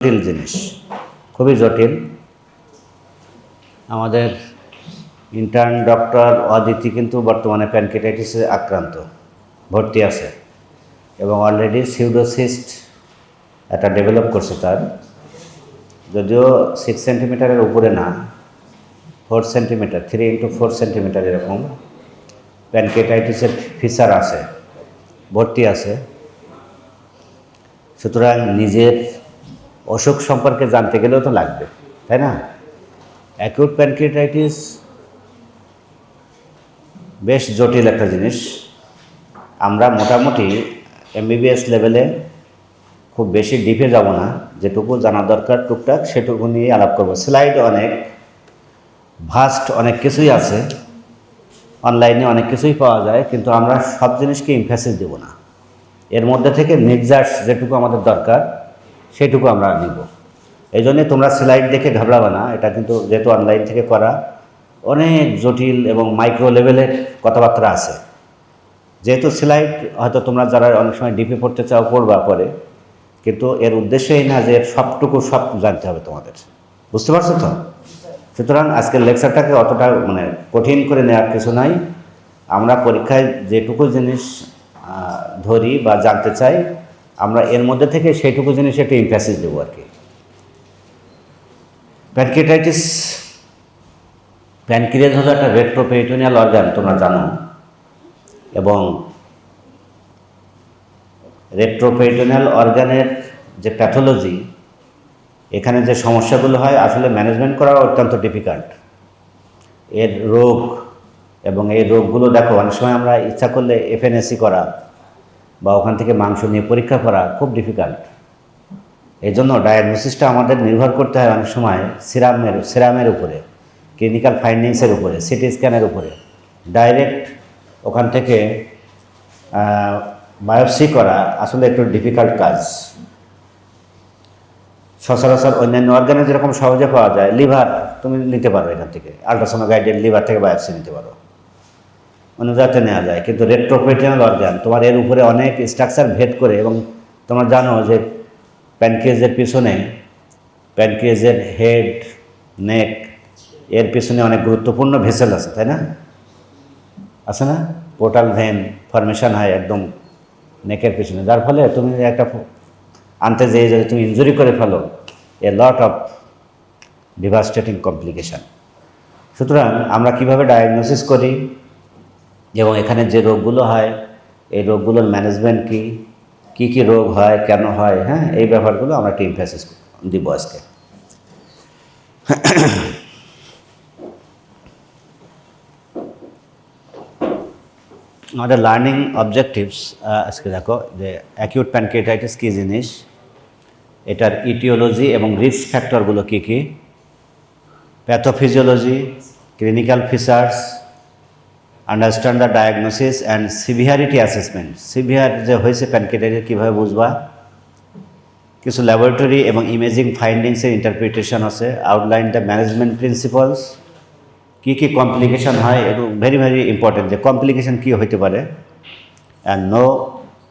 জটিল জিনিস, খুবই জটিল। আমাদের ইন্টার্ন ডক্টর অদিতি কিন্তু বর্তমানে প্যানক্রিয়াটাইটিসে আক্রান্ত, ভর্তি আছে এবং অলরেডি সিউডোসিস্ট একটা ডেভেলপ করছে তার, যদিও 6 সেন্টিমিটারের উপরে না, 4 সেন্টিমিটার, 3 × 4 সেন্টিমিটার এরকম প্যানক্রিয়াটাইটিসের ফিচার আছে, ভর্তি আছে। সুতরাং নিজের অসুখ সম্পর্কে জানতে গেলেও তো লাগবে, তাই না? অ্যাকিউট প্যানক্রিয়াটাইটিস বেশ জটিল একটা জিনিস। আমরা মোটামুটি এমবিবিএস লেভেলে খুব বেশি ডিপে যাব না, যেটুকু জানা দরকার টুকটাক সেটুকু নিয়ে আলাপ করব। স্লাইড অনেক ভাস্ট, অনেক কিছুই আছে, অনলাইনে অনেক কিছুই পাওয়া যায়, কিন্তু আমরা সব জিনিসকে ইমফ্যাসিস দেব না। এর মধ্যে থেকে নির্যাস যেটুকু আমাদের দরকার সেটুকু আমরা নিব। এই জন্যে তোমরা স্লাইড দেখে ঘাবড়াবে না, এটা কিন্তু যেহেতু অনলাইন থেকে করা, অনেক জটিল এবং মাইক্রো লেভেলের কথাবার্তা আছে। যেহেতু স্লাইড হয়তো তোমরা যারা অনেক সময় ডিপে পড়তে চাও পড়বা পরে, কিন্তু এর উদ্দেশ্যই না যে সবটুকু সব জানতে হবে তোমাদের, বুঝতে পারছো তো? সুতরাং আজকের লেকচারটাকে অতটা কঠিন করে নেওয়ার কিছু নাই। আমরা পরীক্ষায় যেটুকু জিনিস ধরি বা জানতে চাই, আমরা এর মধ্যে থেকে সেইটুকু জিনিস একটু ইমফ্যাসিস দেবো আর কি। প্যানক্রিয়াটাইটিস, প্যানক্রিয়াস হলো একটা রেট্রোপেরিটোনিয়াল অর্গান, তোমরা জানো, এবং রেট্রোপেরিটোনিয়াল অর্গানের যে প্যাথোলজি, এখানে যে সমস্যাগুলো হয় আসলে ম্যানেজমেন্ট করা অত্যন্ত ডিফিকাল্ট। এর রোগ এবং এই রোগগুলো দেখো, অনেক সময় আমরা ইচ্ছা করলে এফএনএসি করা বা ওখান থেকে মাংস নিয়ে পরীক্ষা করা খুব ডিফিকাল্ট। এই জন্য ডায়াগনোসিসটা আমাদের নির্ভর করতে হয় অনেক সময় সিরামের উপরে, ক্লিনিক্যাল ফাইন্ডিংসের উপরে, সিটি স্ক্যানের উপরে। ডাইরেক্ট ওখান থেকে বায়োপসি করা আসলে একটু ডিফিকাল্ট কাজ। সচরাচর অন্যান্য অর্গানে যেরকম সহজে পাওয়া যায়, লিভার তুমি নিতে পারো এখান থেকে, আল্ট্রাসাউন্ড গাইডেড লিভার থেকে বায়োপসি নিতে পারো, অনুযাতে নেওয়া যায়। কিন্তু রেট্রোপেরিটোনিয়াল অর্গান তোমার এর উপরে অনেক স্ট্রাকচার ভেদ করে, এবং তোমরা জানো যে প্যানক্রিয়াসের পিছনে, প্যানক্রিয়াসের হেড, নেক, এর পিছনে অনেক গুরুত্বপূর্ণ ভেসেল আছে, তাই না? আছে না? পোর্টাল ভেন ফরমেশন হয় একদম নেকের পিছনে, যার ফলে তুমি একটা আনতে যেয়ে যদি তুমি ইনজুরি করে ফেলো, এ লট অফ ডিভাস্টেটিং কমপ্লিকেশান। সুতরাং আমরা কিভাবে ডায়াগনোসিস করি এবং এখানে যে রোগগুলো হয় এই রোগগুলোর ম্যানেজমেন্ট কী কী রোগ হয়, কেন হয়, হ্যাঁ, এই ব্যাপারগুলো আমরা একটা এমফ্যাসিস দিব আজকে। আমাদের লার্নিং অবজেক্টিভস আজকে দেখো যে অ্যাকিউট প্যানক্রিয়াটাইটিস কী জিনিস, এটার ইটিওলজি এবং রিস্ক ফ্যাক্টরগুলো কী কী, pathophysiology, clinical features, understand the diagnosis and severity assessment. Severe যে হয়েছে প্যানক্রিয়াটাইটিস কীভাবে বুঝবা, কিছু ল্যাবরেটরি এবং ইমেজিং ফাইন্ডিংসের ইন্টারপ্রিটেশন আছে, আউটলাইন দ্য ম্যানেজমেন্ট প্রিন্সিপালস, কী কী কমপ্লিকেশন হয়, এটা ভেরি ভেরি ইম্পর্টেন্ট যে কমপ্লিকেশন কী হইতে পারে, and know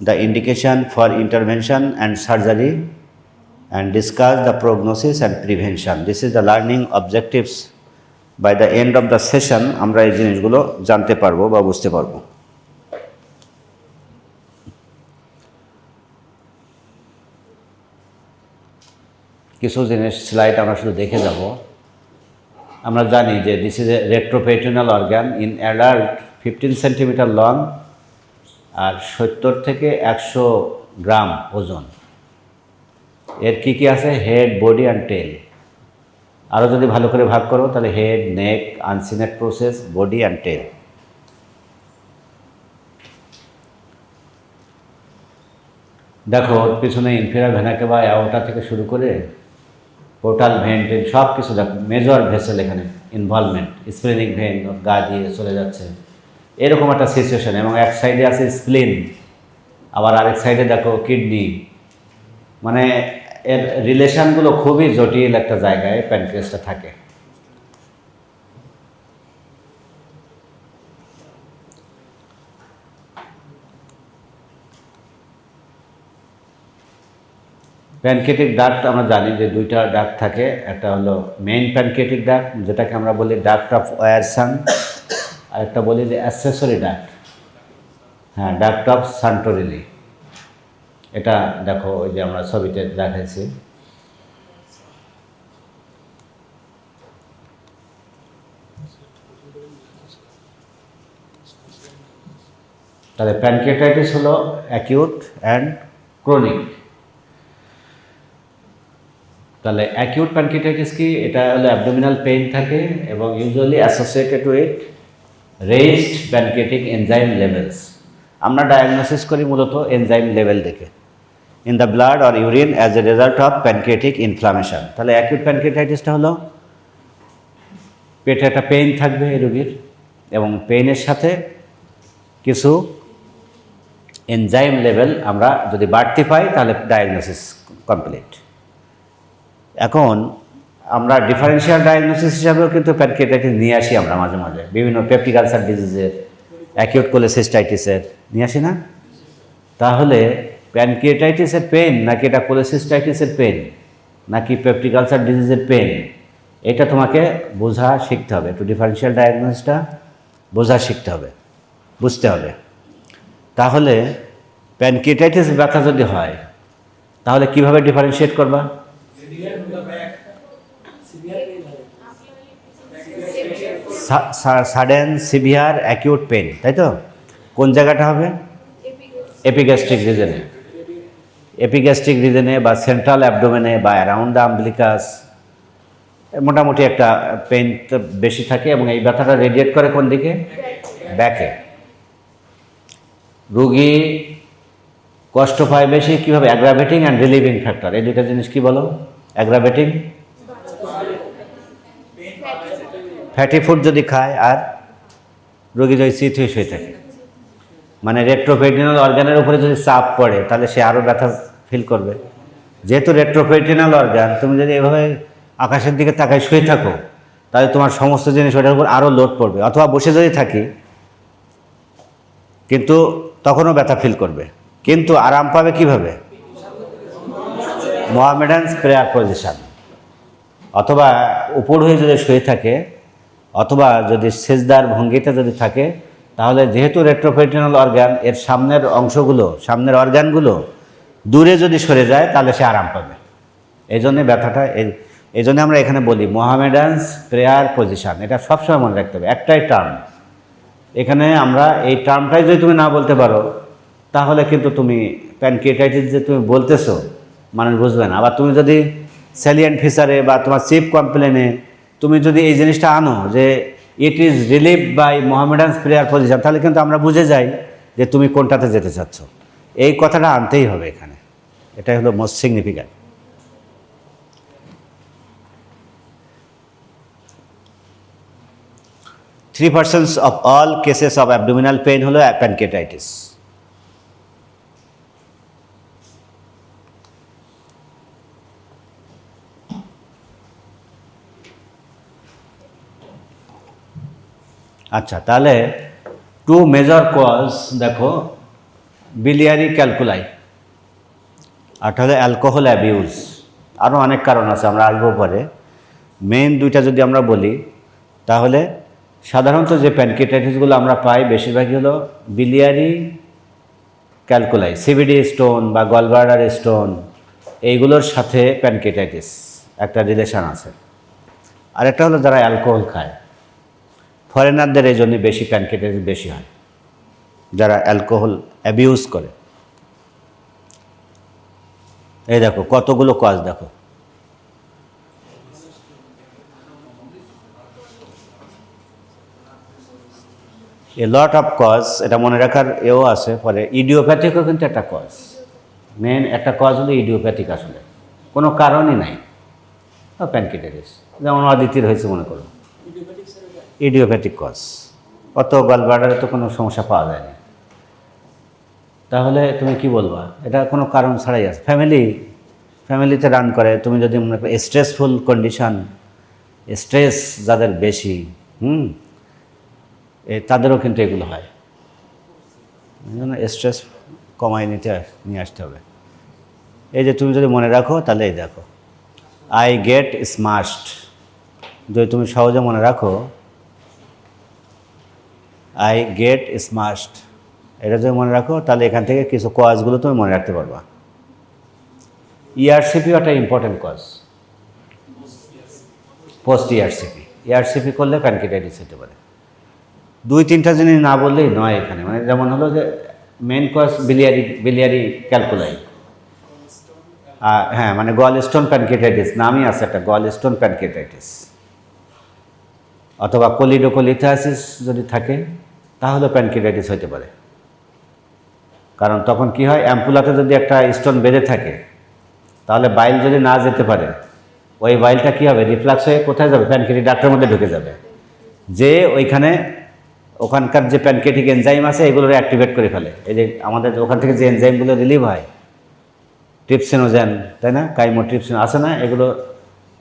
the indication for intervention and surgery, and discuss the prognosis and prevention. This is the learning objectives. By the end of the session আমরা এই জিনিসগুলো জানতে পারবো বা বুঝতে পারবো। কিছু জিনিস স্লাইড আমরা শুধু দেখে যাব। আমরা জানি যে this is a retroperitoneal organ in adult 15 centimetre long আর 70 থেকে 100 গ্রাম ওজন। এর কী কী আছে, হেড, বডি অ্যান্ড টেল। আরও যদি ভালো করে ভাগ করো তাহলে head, neck, uncinate process, body and tail. দেখো ওর পিছনে ইনফেরা ভেনা কেভা, অ্যাওর্টা থেকে শুরু করে পোর্টাল ভেন টেন সব কিছু দেখো, মেজর ভেসেল এখানে ইনভলভমেন্ট, স্প্লেনিক ভেন গা দিয়ে চলে যাচ্ছে, এরকম একটা সিচুয়েশন। এবং এক সাইডে আছে স্প্লিন, আবার আরেক সাইডে দেখো কিডনি। মানে এর রিলেশনগুলো খুবই জটিল একটা জায়গায় প্যানক্রিয়াসটা থাকে। প্যানকেটিক ডাক্ট আমরা জানি যে দুইটা ডাক্ট থাকে, একটা হলো মেইন প্যানকেটিক ডাক্ট যেটাকে আমরা বলি ডাক্ট অফ ওয়ারসান, আর একটা বলি যে অ্যাক্সেসরি ডাক্ট, হ্যাঁ ডাক্ট অফ সান্টোরিনি। এটা দেখো ওই যে আমরা ছবিতে দেখাইছি। তাহলে প্যানক্রিয়াটাইটিস হলো অ্যাকিউট অ্যান্ড ক্রনিক। তাহলে অ্যাকিউট প্যানক্রিয়াটাইটিস কি? এটা হলো অ্যাবডোমিনাল পেইন থাকে এবং usually associated with raised pancreatic enzyme levels. আমরা ডায়াগনোসিস করি মূলত এনজাইম লেভেল দেখে in the blood or urine as a result of pancreatic inflammation. তাহলে অ্যাকিউট প্যানক্রিয়াটাইটিসটা হলো পেটে একটা পেইন থাকবে এই রোগীর, এবং পেইনের সাথে কিছু এনজাইম লেভেল আমরা যদি বাড়তি পাই তাহলে ডায়াগনোসিস কমপ্লিট। এখন আমরা ডিফারেন্সিয়াল ডায়াগনোসিস হিসাবেও কিন্তু প্যানক্রিয়াটাইটিস নিয়ে আসি আমরা মাঝে মাঝে, বিভিন্ন পেপটিক আলসার ডিজিজের, অ্যাকিউট কোলেসিস্টাইটিসের নিয়ে আসি না? তাহলে প্যানক্রিয়াটাইটিসের পেন নাকি এটা কোলেসিস্টাইটিসের পেন নাকি পেপটিক আলসার ডিজিজের পেন, এটা তোমাকে বোঝা শিখতে হবে, একটু ডিফারেন্সিয়াল ডায়াগনোসিসটা বোঝা শিখতে হবে, বুঝতে হবে। তাহলে প্যানক্রিয়াটাইটিস ব্যথা যদি হয় তাহলে কিভাবে ডিফারেন্সিয়েট করবা? সাডেন সিভিয়ার অ্যাকিউট পেন, তাই তো? কোন জায়গাটা হবে? এপিগ্যাস্ট্রিক রিজনে, এপিগ্যাস্ট্রিক রিজনে বা সেন্ট্রাল অ্যাবডোমেনে বা অ্যারাউন্ড দ্য আম্বিলিকাস মোটামুটি একটা পেন বেশি থাকে, এবং এই ব্যথাটা রেডিয়েট করে কোন দিকে? ব্যাকে। রুগী কষ্ট পায় বেশি কীভাবে? অ্যাগ্রাভেটিং অ্যান্ড রিলিভিং ফ্যাক্টর, এই দুইটা জিনিস কি বলো? অ্যাগ্রাভেটিং, ফ্যাটি ফুড যদি খায়, আর রোগী যদি চিত হয়ে শুয়ে থাকে, মানে রেট্রোপেরিটোনিয়াল অর্গানের উপরে যদি চাপ পড়ে তাহলে সে আরও ব্যথা ফিল করবে। যেহেতু রেট্রোপেরিটোনিয়াল অর্গান, তুমি যদি এভাবে আকাশের দিকে তাকায় শুয়ে থাকো তাহলে তোমার সমস্ত জিনিস ওটার উপর আরও লোড পড়বে, অথবা বসে যদি থাকি কিন্তু তখনও ব্যথা ফিল করবে, কিন্তু আরাম পাবে কিভাবে? মোহামেডান প্রেয়ার পজিশন, অথবা উপর হয়ে যদি শুয়ে থাকে, অথবা যদি সেজদার ভঙ্গিতে যদি থাকে, তাহলে যেহেতু রেট্রোপেরিটোনিয়াল অর্গান এর সামনের অংশগুলো, সামনের অর্গানগুলো দূরে যদি সরে যায় তাহলে সে আরাম পাবে। এই জন্যে ব্যথাটা, এই জন্য আমরা এখানে বলি মোহামেডানস প্রেয়ার পজিশন। এটা সবসময় মনে রাখতে হবে, একটাই টার্ম। এখানে আমরা এই টার্মটাই যদি তুমি না বলতে পারো তাহলে কিন্তু তুমি প্যানক্রিয়াটাইটিস যে তুমি বলতেছো মানুষ বুঝবে না। আবার তুমি যদি স্যালিয়েন্ট ফিচারে বা তোমার চিফ কমপ্লেনে তুমি যদি এই জিনিসটা আনো যে it is relieve by Mohammedans prayer position, তাহলে কিন্তু আমরা বুঝে যাই যে তুমি কোনটাতে যেতে চাচ্ছ। এই কথাটা আনতেই হবে এখানে, এটাই হলো most significant. 3% of all cases of abdominal pain হলো প্যানক্রিয়াটাইটিস। আচ্ছা, তাহলে টু মেজর কজ দেখো, বিলিয়ারি ক্যালকুলাই, আর হলো অ্যালকোহল অ্যাবিউজ। আরও অনেক কারণ আছে, আমরা আসবো পরে। মেইন দুইটা যদি আমরা বলি তাহলে সাধারণত যে প্যানক্রিয়াটাইটিসগুলো আমরা পাই বেশিরভাগই হলো বিলিয়ারি ক্যালকুলাই, সিবিডি স্টোন বা গলব্লাডার স্টোন, এইগুলোর সাথে প্যানক্রিয়াটাইটিস একটা রিলেশান আছে। আরেকটা হলো যারা অ্যালকোহল খায়, ফরেনারদের এই জন্য বেশি প্যানক্রিয়াটাইটিস বেশি হয়, যারা অ্যালকোহল অ্যাবিউজ করে। এই দেখো কতগুলো কজ দেখো, এ লট অফ কজ, এটা মনে রাখার এও আছে পরে। ইডিওপ্যাথিকও কিন্তু একটা কজ, মেন একটা কজ হলো ইডিওপ্যাথিক, আসলে কোনো কারণই নাই প্যানক্রিয়াটাইটিস, যেমন অদিতির হয়েছে মনে করো, ইডিওপ্যাথিক কজ, অত গলব্লাডারে তো কোনো সমস্যা পাওয়া যায়নি। তাহলে তুমি কি বলবা? এটা কোনো কারণ ছাড়াই আছে, ফ্যামিলিতে রান করে। তুমি যদি মনে করো স্ট্রেসফুল কন্ডিশন, স্ট্রেস যাদের বেশি, তাদেরও কিন্তু এগুলো হয়। এই জন্য স্ট্রেস কমায় নিয়ে আসতে হবে। এই যে তুমি যদি মনে রাখো তাহলে এই দেখো, আই গেট স্মাশড, যদি তুমি সহজে মনে রাখো আই গেট স্মাশড, এটা যদি মনে রাখো তাহলে এখান থেকে কিছু কজগুলো তুমি মনে রাখতে পারবা। ইআরসিপিও একটা important cause, post ERCP. ERCP করলে প্যানক্রিয়াটাইটিস হতে পারে। 2-3টা জিনিস না বললেই নয় এখানে, মানে যেমন হলো যে মেন কজ বিলিয়ারি ক্যালকুলাই, হ্যাঁ মানে গল স্টোন প্যানক্রিয়াটাইটিস নামই আছে একটা, গল স্টোন প্যানক্রিয়াটাইটিস, অথবা কোলিডোকোলিথাসিস যদি থাকে তাহলে প্যানক্রিয়াটাইটিস হতে পারে। কারণ তখন কি হয়, অ্যাম্পুলাতে যদি একটা স্টোন বেঁধে থাকে তাহলে বাইল যদি না যেতে পারে, ওই বাইলটা কী হবে, রিফ্লাক্স হয়ে কোথায় যাবে, প্যানক্রিয়াটিক ডাক্টের মধ্যে ঢুকে যাবে, যে ওইখানে ওখানকার যে প্যানক্রিয়াটিক এনজাইম আছে এগুলোর অ্যাক্টিভেট করে ফেলে। এই যে আমাদের ওখান থেকে যে এনজাইমগুলো রিলিভ হয়, ট্রিপসিনোজেন, তাই না, কাইমোট্রিপসিন আছে না, এগুলো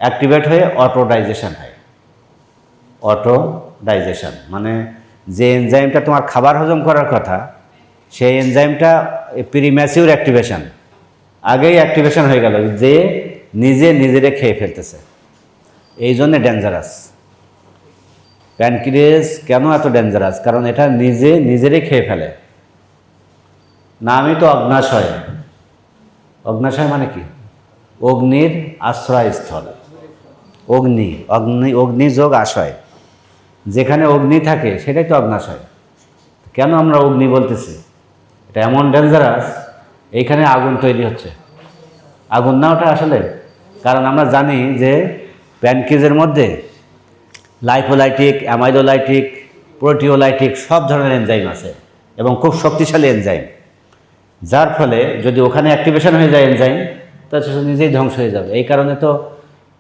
অ্যাক্টিভেট হয়ে অটোডাইজেশন হয়। অটোডাইজেশন মানে যে এনজাইমটা তোমার খাবার হজম করার কথা, সেই এনজাইমটা প্রিম্যাচিউর অ্যাক্টিভেশন, আগেই অ্যাক্টিভেশন হয়ে গেল, যে নিজেরে খেয়ে ফেলতেছে, এই জন্যে ডেঞ্জারাস। প্যানক্রিয়াস কেন এত ডেঞ্জারাস, কারণ এটা নিজেরে খেয়ে ফেলে। নামই তো অগ্নাশয়। অগ্নাশয় মানে কি, অগ্নির আশ্রয়স্থল, অগ্নিযোগ আশয়, যেখানে অগ্নি থাকে সেটাই তো অগ্নাশয়। কেন আমরা অগ্নি বলতেছি, এটা এমন ডেঞ্জারাস, এইখানে আগুন তৈরি হচ্ছে, আগুন না ওটা আসলে, কারণ আমরা জানি যে প্যানক্রিয়াসের মধ্যে লাইপোলাইটিক, অ্যামাইলোলাইটিক, প্রোটিওলাইটিক সব ধরনের এনজাইম আছে এবং খুব শক্তিশালী এনজাইম, যার ফলে যদি ওখানে অ্যাক্টিভেশন হয়ে যায় এনজাইম, তাহলে সে নিজেই ধ্বংস হয়ে যাবে। এই কারণে তো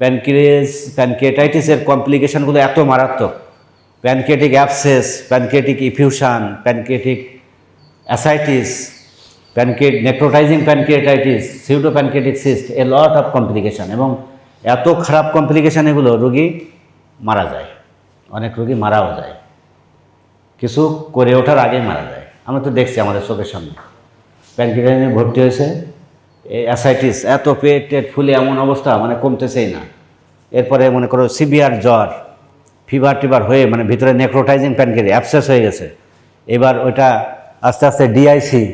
প্যানক্রিয়াটাইটিসের কমপ্লিকেশনগুলো এত মারাত্মক। Pancreatic abscess, pancreatic effusion, pancreatic ascites, necrotising pancreatitis, pseudo pancreatic cyst, A lot of complication, এবং এত খারাপ কমপ্লিকেশন, এগুলো রোগী মারা যায়, অনেক রোগী মারাও যায়, কিছু করে ওঠার আগেই মারা যায়। আমরা তো দেখছি আমাদের চোখের সামনে, প্যানক্রিয়াটাইটিসে ভর্তি হয়েছে, অ্যাসাইটিস, এত পেট ফুলে এমন অবস্থা, মানে কমতেছেই না। এরপরে মনে করো সিভিয়ার জ্বর, ফিভার হয়ে মানে ভিতরে নেক্রোটাইজিং প্যানক্রিয়াস অ্যাবসেস হয়ে গেছে, এবার ওইটা আস্তে আস্তে ডিআইসি,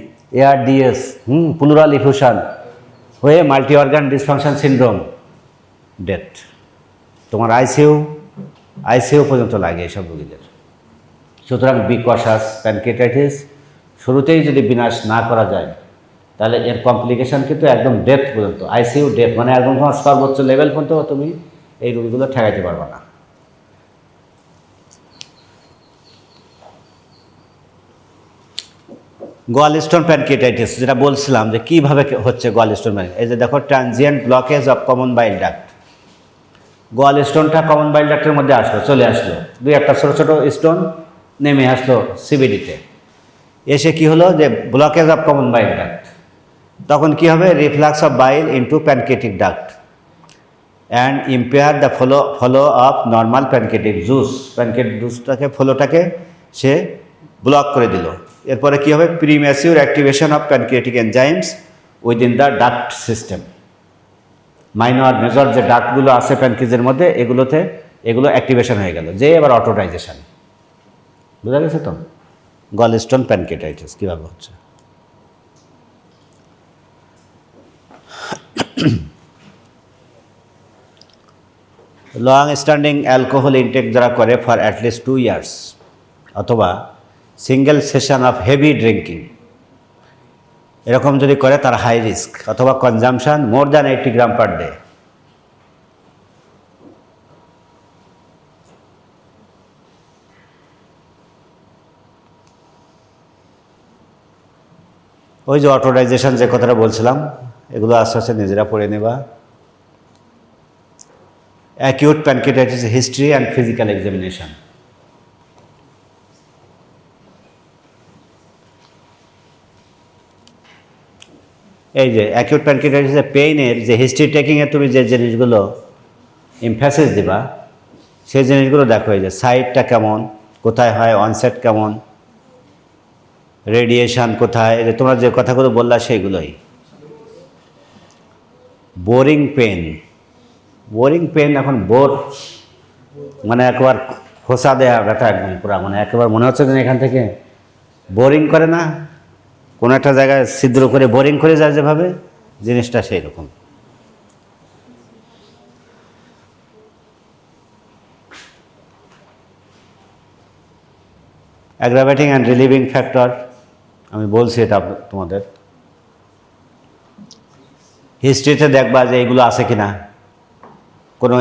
এআরডিএস, প্লুরাল ইফিউশন হয়ে multi organ dysfunction syndrome, death. তোমার আইসিইউ পর্যন্ত লাগে এইসব রোগীদের। সুতরাং বি কশাস, প্যানক্রিয়াটাইটিস শুরুতেই যদি বিনাশ না করা যায় তাহলে এর কমপ্লিকেশন কিন্তু একদম ডেথ পর্যন্ত, আইসিইউ ডেথ, মানে একদম তোমার সর্বোচ্চ লেভেল পর্যন্ত তুমি এই রোগীগুলো ঠেকাইতে পারবে না। গলস্টোন প্যানক্রিয়াটাইটিস যেটা বলছিলাম যে কীভাবে হচ্ছে গলস্টোন প্যানক্রিয়াটাইটিস, এই যে দেখো, transient blockage of common bile duct. গলস্টোনটা কমন বাইল ডাক্টের মধ্যে চলে আসলো, দুই একটা ছোটো ছোটো স্টোন নেমে আসলো সিবিডিতে, এসে কি হলো যে blockage of common bile duct, তখন কি হবে, reflux of bile into pancreatic duct and impair the flow of normal pancreatic juice, pancreatic জুসটাকে, ফলোটাকে সে ব্লক করে দিল। এরপরে কি হবে, premature activation of pancreatic enzymes within the duct system. Minor major যে ডাক্টগুলো আছে প্যানক্রিয়াসের মধ্যে, এগুলো অ্যাক্টিভেশন হয়ে গেল, যে এবার অটোডাইজেশন। বোঝা গেছে তো গলস্টোন প্যানক্রিয়াটাইটিস কীভাবে হচ্ছে। লং স্ট্যান্ডিং অ্যালকোহল ইনটেক যারা করে ফর অ্যাটলিস্ট 2 ইয়ার্স, অথবা single session of heavy drinking, এরকম যদি করে তার হাই রিস্ক, অথবা কনজামশন মোর দ্যান 80 গ্রাম পার ডে। ওই যে অটোডাইজেশন যে কথাটা বলছিলাম, এগুলো আস্তে আস্তে নিজেরা পড়ে নেবা। Acute pancreatitis history and physical examination. এই যে অ্যাকিউট প্যানক্রিয়াটাইটিসের পেইনের যে হিস্ট্রি টেকিংয়ে তুমি যে জিনিসগুলো এমফ্যাসিস দিবা, সেই জিনিসগুলো দেখো, এই যে সাইটটা কেমন, কোথায় হয়, অনসেট কেমন, রেডিয়েশন কোথায়, এই যে তোমরা যে কথাগুলো বললা সেইগুলোই। Boring pain. বোরিং পেন এখন বোর মানে একবার খোসা দেয়া ব্যথা একদম পুরা, মানে একেবারে মনে হচ্ছে যে এখান থেকে বোরিং করে না, কোনো একটা জায়গায় ছিদ্র করে বোরিং করে যায় যেভাবে, জিনিসটা সেই রকম। অ্যাগ্রাভেটিং অ্যান্ড রিলিভিং ফ্যাক্টর, আমি বলছি এটা তোমাদের। হিস্ট্রিতে দেখবা যে এগুলো আছে কিনা, কোনো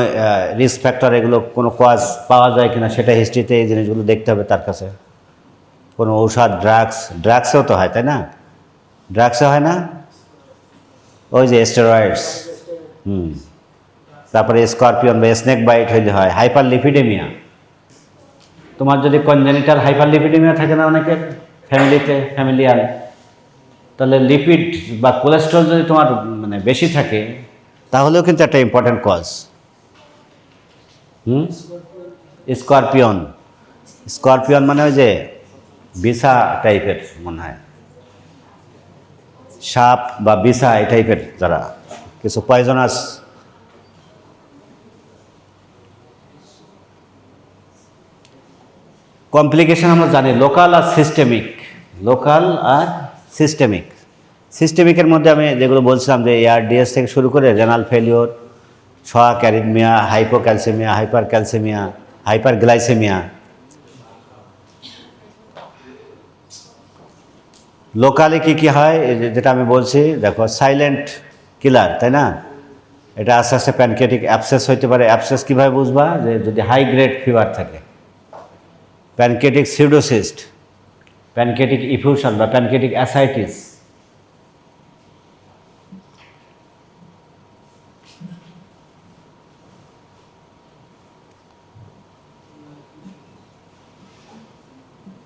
রিস্ক ফ্যাক্টর, এগুলো কোনো কজ পাওয়া যায় কিনা, সেটা হিস্ট্রিতে এই জিনিসগুলো দেখতে হবে তার কাছে। কোনো ঔষধ, ড্রাগসেও তো হয়, তাই না? ড্রাগসে হয় না, ওই যে স্টেরয়েডস, তারপরে স্করপিয়ন বা স্নেক বাইট হইলে হয়। হাইপার লিপিডেমিয়া, তোমার যদি কনজেনিটাল হাইপার লিপিডেমিয়া থাকে না অনেকের ফ্যামিলিয়াল, তাহলে লিপিড বা কোলেস্ট্রল যদি তোমার মানে বেশি থাকে, তাহলেও কিন্তু একটা ইম্পর্ট্যান্ট কজ। স্করপিয়ন মানে ওই যে বিছা টাইপের, মনে হয় সাপ বা বিছা এই টাইপের, যারা কিছু পয়জনাস। কমপ্লিকেশন আমরা জানি লোকাল আর সিস্টেমিক। সিস্টেমিকের মধ্যে আমি যেগুলো বলছিলাম যে এআরডিএস থেকে শুরু করে রেনাল ফেলিওর, ছোয়া arrhythmia, hypocalcaemia, hyper calcaemia, hyper glycaemia. লোকালে কী হয়, যেটা আমি বলছি দেখো, সাইলেন্ট কিলার, তাই না? এটা আস্তে আস্তে প্যানক্রিয়াটিক অ্যাবসেস হইতে পারে। অ্যাবসেস কীভাবে বুঝবা, যে যদি হাই গ্রেড ফিভার থাকে, প্যানক্রিয়াটিক সিউডোসিস্ট, প্যানক্রিয়াটিক ইফিউশন বা প্যানক্রিয়াটিক অ্যাসাইটিস।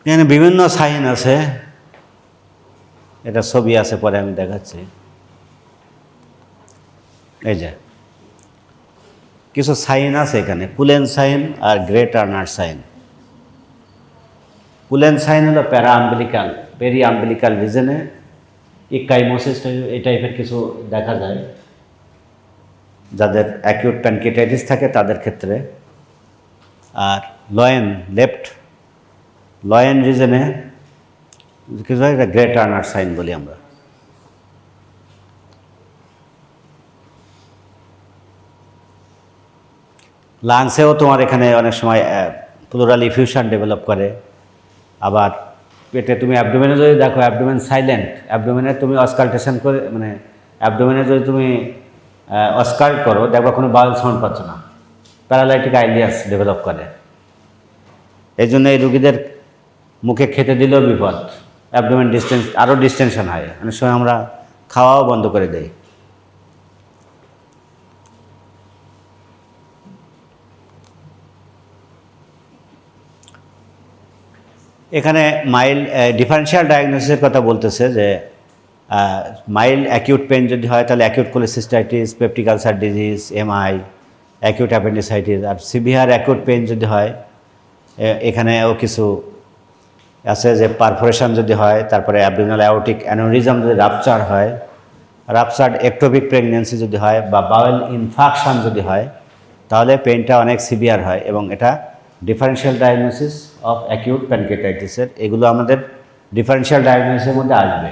এখানে বিভিন্ন সাইন আছে, এটা ছবি আছে, পরে আমি দেখাচ্ছি। এই যে কিছু সাইন আছে এখানে, পুলেন সাইন আর grey Turner sign. Pulen sign হলো পেরি আম্বিলিকাল রিজনে ইকাইমোসিস এই টাইপের কিছু দেখা যায় যাদের অ্যাকিউট প্যানক্রিয়াটাইটিস থাকে তাদের ক্ষেত্রে। আর লেফট লয়েন রিজনে কিছু হয়, এটা গ্রে টার্নার সাইন বলি আমরা। লাংসেও তোমার এখানে অনেক সময় প্লুরাল ইফিউশন ডেভেলপ করে। আবার পেটে তুমি অ্যাবডোমেনে যদি দেখো, অ্যাবডোমেন সাইলেন্ট, অ্যাবডোমেনে তুমি অস্কাল্টেশন করে, মানে অ্যাবডোমেনে যদি তুমি অস্কাল্ট করো, দেখবা কোনো বাউল সাউন্ড পাচ্ছ না, প্যারালাইটিক আইলিয়াস ডেভেলপ করে। এই জন্য এই রুগীদের মুখে খেতে দিলেও বিপদ, অ্যাবডোমেন আরও ডিস্টেনশন হয়, অনেক সময় আমরা খাওয়াও বন্ধ করে দেই। এখানে মাইল্ড ডিফারেন্সিয়াল ডায়াগনোসিসের কথা বলতেছে, যে মাইল্ড অ্যাকিউট পেন যদি হয় তাহলে acute cholecystitis, peptic ulcer disease, MI, acute appendicitis. আর সিভিয়ার অ্যাকিউট পেন যদি হয়, এখানেও কিছু আছে, যে পারফোরেশন যদি হয়, তারপরে অ্যাবডোমিনাল অ্যাওর্টিক অ্যানোরিজম যদি রাপচার হয়, রাপচার্ড একটোপিক প্রেগনেন্সি যদি হয়, বা বাউল ইনফাকশন যদি হয়, তাহলে পেনটা অনেক সিভিয়ার হয়। এবং এটা ডিফারেন্সিয়াল ডায়াগনোসিস অফ অ্যাকিউট প্যানক্রিয়াটাইটিসের, এগুলো আমাদের ডিফারেন্সিয়াল ডায়াগনোসিসের মধ্যে আসবে।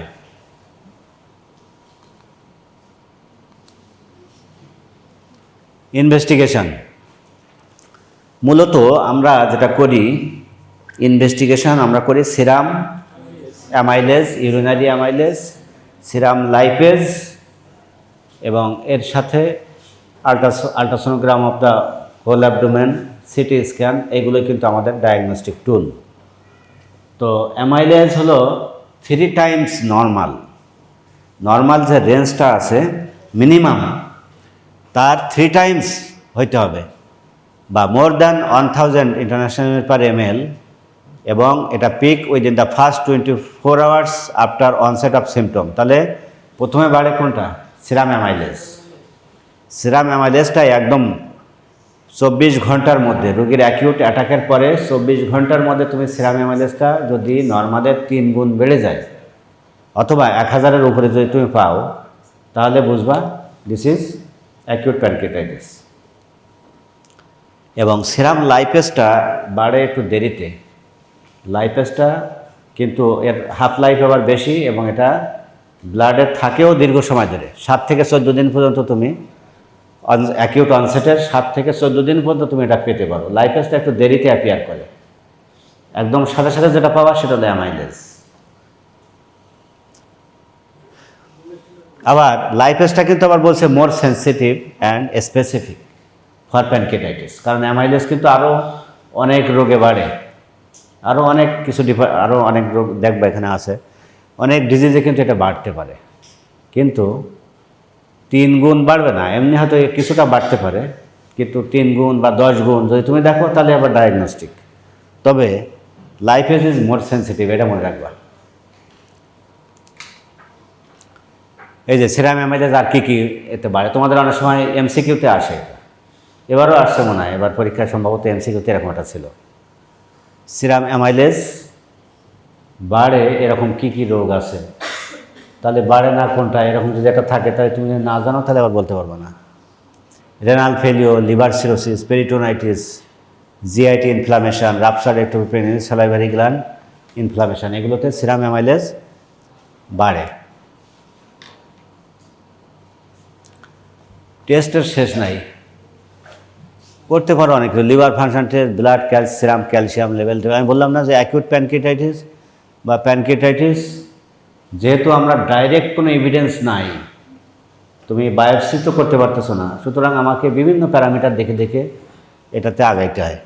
ইনভেস্টিগেশন, মূলত আমরা যেটা করি ইনভেস্টিগেশন, আমরা করি serum amylase, urinary amylase, serum lipase, এবং এর সাথে ultrasonogram of the whole abdomen, CT scan, এগুলো কিন্তু আমাদের ডায়াগনস্টিক টুল। তো অ্যামাইলেজ হলো 3 টাইমস নর্মাল যে রেঞ্জটা আছে মিনিমাম, তার 3 টাইমস হইতে হবে, বা more than 1000 international per ml, এবং এটা peak within the first 24 hours after onset of symptom. তাহলে প্রথমে বাড়ে কোনটা? সিরাম অ্যামাইলেজটা একদম 24 ঘন্টার মধ্যে, রোগীর অ্যাকিউট অ্যাটাকের পরে 24 ঘন্টার মধ্যে তুমি সিরাম অ্যামাইলেজটা যদি নর্মালের 3 গুণ বেড়ে যায়, অথবা 1000-এর উপরে যদি তুমি পাও, তাহলে বুঝবা দিস ইজ অ্যাকিউট প্যানক্রিয়াটাইটিস। এবং সিরাম লাইপেজটা বাড়ে একটু দেরিতে। লাইপেজটা কিন্তু এর হাফ লাইফ আবার বেশি এবং এটা ব্লাডে থাকেও দীর্ঘ সময় ধরে, 7 থেকে 14 দিন পর্যন্ত তুমি অ্যাকিউট অনসেটের 7 থেকে 14 দিন পর্যন্ত তুমি এটা পেতে পারো। লাইপেজটা একটু দেরিতে অ্যাপিয়ার করে, একদম সাথে সাথে যেটা পাওয়া সেটা হলো অ্যামাইলেজ। আবার লাইপেজটা কিন্তু আবার বলছে more sensitive and specific for pancreatitis, কারণ অ্যামাইলেজ কিন্তু আরও অনেক রোগে বাড়ে, আরও অনেক কিছু আরও অনেক রোগ দেখবা এখানে আছে, অনেক ডিজিজে কিন্তু এটা বাড়তে পারে, কিন্তু 3 গুণ বাড়বে না, এমনি হয়তো কিছুটা বাড়তে পারে, কিন্তু 3 গুণ বা 10 গুণ যদি তুমি দেখো তাহলে আবার ডায়াগনস্টিক। তবে লাইপেজ ইজ মোর সেন্সিটিভ, এটা মনে রাখবা। এই যে সিরাম অ্যামাইলেজ আর কী কী এতে বাড়ে, তোমাদের অনেক সময় এমসিকিউতে আসে, এবারও আসছে মনে হয়, এবার পরীক্ষায় সম্ভবত এমসিকিউতে এরকম একটা ছিল। সিরাম অ্যামাইলেজ বাড়ে এরকম কি কি রোগ আছে, তাহলে বাড়ে না কোনটা, এরকম যদি একটা থাকে তাহলে তুমি যদি না জানো তাহলে আবার বলতে পারবে না। Renal failure, liver cirrhosis, peritonitis, GIT inflammation, rupture রেক্টোপেনিস, স্যালাইভারি গ্ল্যান্ড ইনফ্লামেশন, এগুলোতে সিরাম অ্যামাইলেজ বাড়ে। টেস্টের শেষ নাই, করতে পারো অনেক কিছু, liver function test, blood serum calcium level. আমি বললাম না যে অ্যাকিউট প্যানক্রিয়াটাইটিস বা প্যানক্রিয়াটাইটিস, যেহেতু আমরা ডাইরেক্ট কোনো এভিডেন্স নাই, তুমি বায়োপসি তো করতে পারতেছো না, সুতরাং আমাকে বিভিন্ন প্যারামিটার দেখে দেখে এটাতে আগাইতে হয়।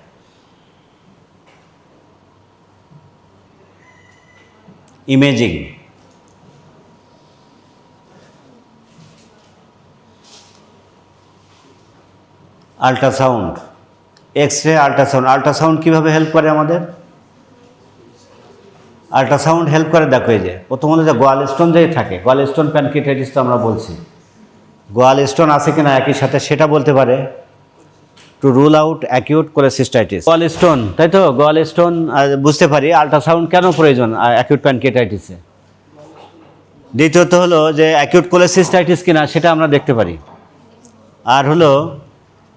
ইমেজিং, আল্ট্রাসাউন্ড, এক্স-রে, আল্ট্রাসাউন্ড কীভাবে হেল্প করে আমাদের? আল্ট্রাসাউন্ড হেল্প করে, দেখো এই যে প্রথম হলো যে গোয়াল স্টোন যেই থাকে, গোয়াল স্টোন প্যানক্রিয়াটাইটিস তো আমরা বলছি, গোয়াল স্টোন আছে কিনা একই সাথে সেটা বলতে পারে, to rule out acute cholecystitis. গোয়াল স্টোন, তাই তো, গোয়াল স্টোন বুঝতে পারি, আল্ট্রাসাউন্ড কেন প্রয়োজন অ্যাকিউট প্যানক্রিয়াটাইটিসে? দ্বিতীয়ত হলো যে অ্যাকিউট কোলেসিস্টাইটিস কিনা সেটা আমরা দেখতে পারি, আর হলো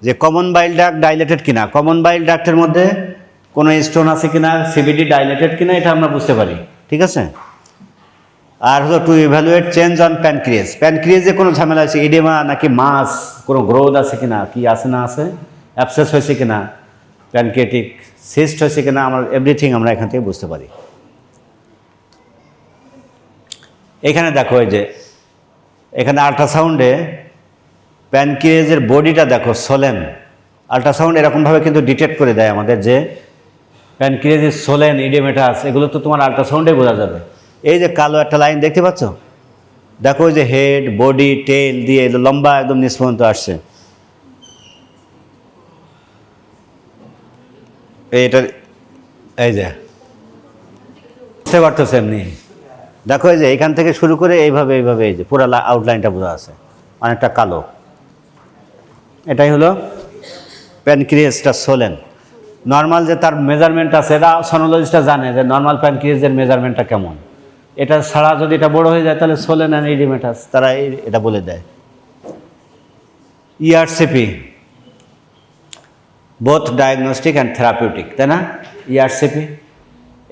যে কমন বাইল ডাক্ট ডাইলেটেড কিনা, কমন বাইল ডাক্টের মধ্যে কোনো স্টোন আছে কিনা, সিবিডি ডাইলেটেড কিনা, এটা আমরা বুঝতে পারি, ঠিক আছে। আর হলো to evaluate change on pancreas, প্যানক্রিয়াসে কোনো ঝামেলা আছে, ইডেমা নাকি মাস, কোনো গ্রোথ আছে কিনা, কি আছে না আছে, অ্যাবসেস হয়েছে কিনা, প্যানক্রিয়াটিক সিস্ট হয়েছে কিনা, আমরা এভরিথিং আমরা এখান থেকে বুঝতে পারি। এখানে দেখো এই যে এখানে আল্ট্রাসাউন্ডে প্যানক্রিয়াসের বডিটা দেখো, সোলেন, আল্ট্রাসাউন্ড এরকমভাবে কিন্তু ডিটেক্ট করে দেয় আমাদের যে প্যানক্রিয়াসের সোলেন, ইডেমেটাস, এগুলো তো তোমার আল্ট্রাসাউন্ডে বোঝা যাবে। এই যে কালো একটা লাইন দেখতে পাচ্ছ, দেখো ওই যে হেড, বডি, টেল দিয়ে লম্বা একদম নিচ পর্যন্ত আসছে, এইটা এই যে বুঝতে পারতেছে এমনি, দেখো এই যে এখান থেকে শুরু করে এইভাবে এইভাবে এই যে পুরো আউটলাইনটা বোঝা আছে, অনেকটা কালো, এটাই হলো প্যানক্রিয়াসটা সোলেন। নর্মাল যে তার মেজারমেন্ট আছে, এটা সনোলজিস্টরা জানে যে নর্মাল প্যানক্রিয়াসের মেজারমেন্টটা কেমন, এটা ছাড়া যদি এটা বড় হয়ে যায় তাহলে সোলেন অ্যান্ড ইডিমেটাস, তারা এটা বলে দেয়। ERCP both diagnostic and therapeutic, তাই না? ইআরসিপি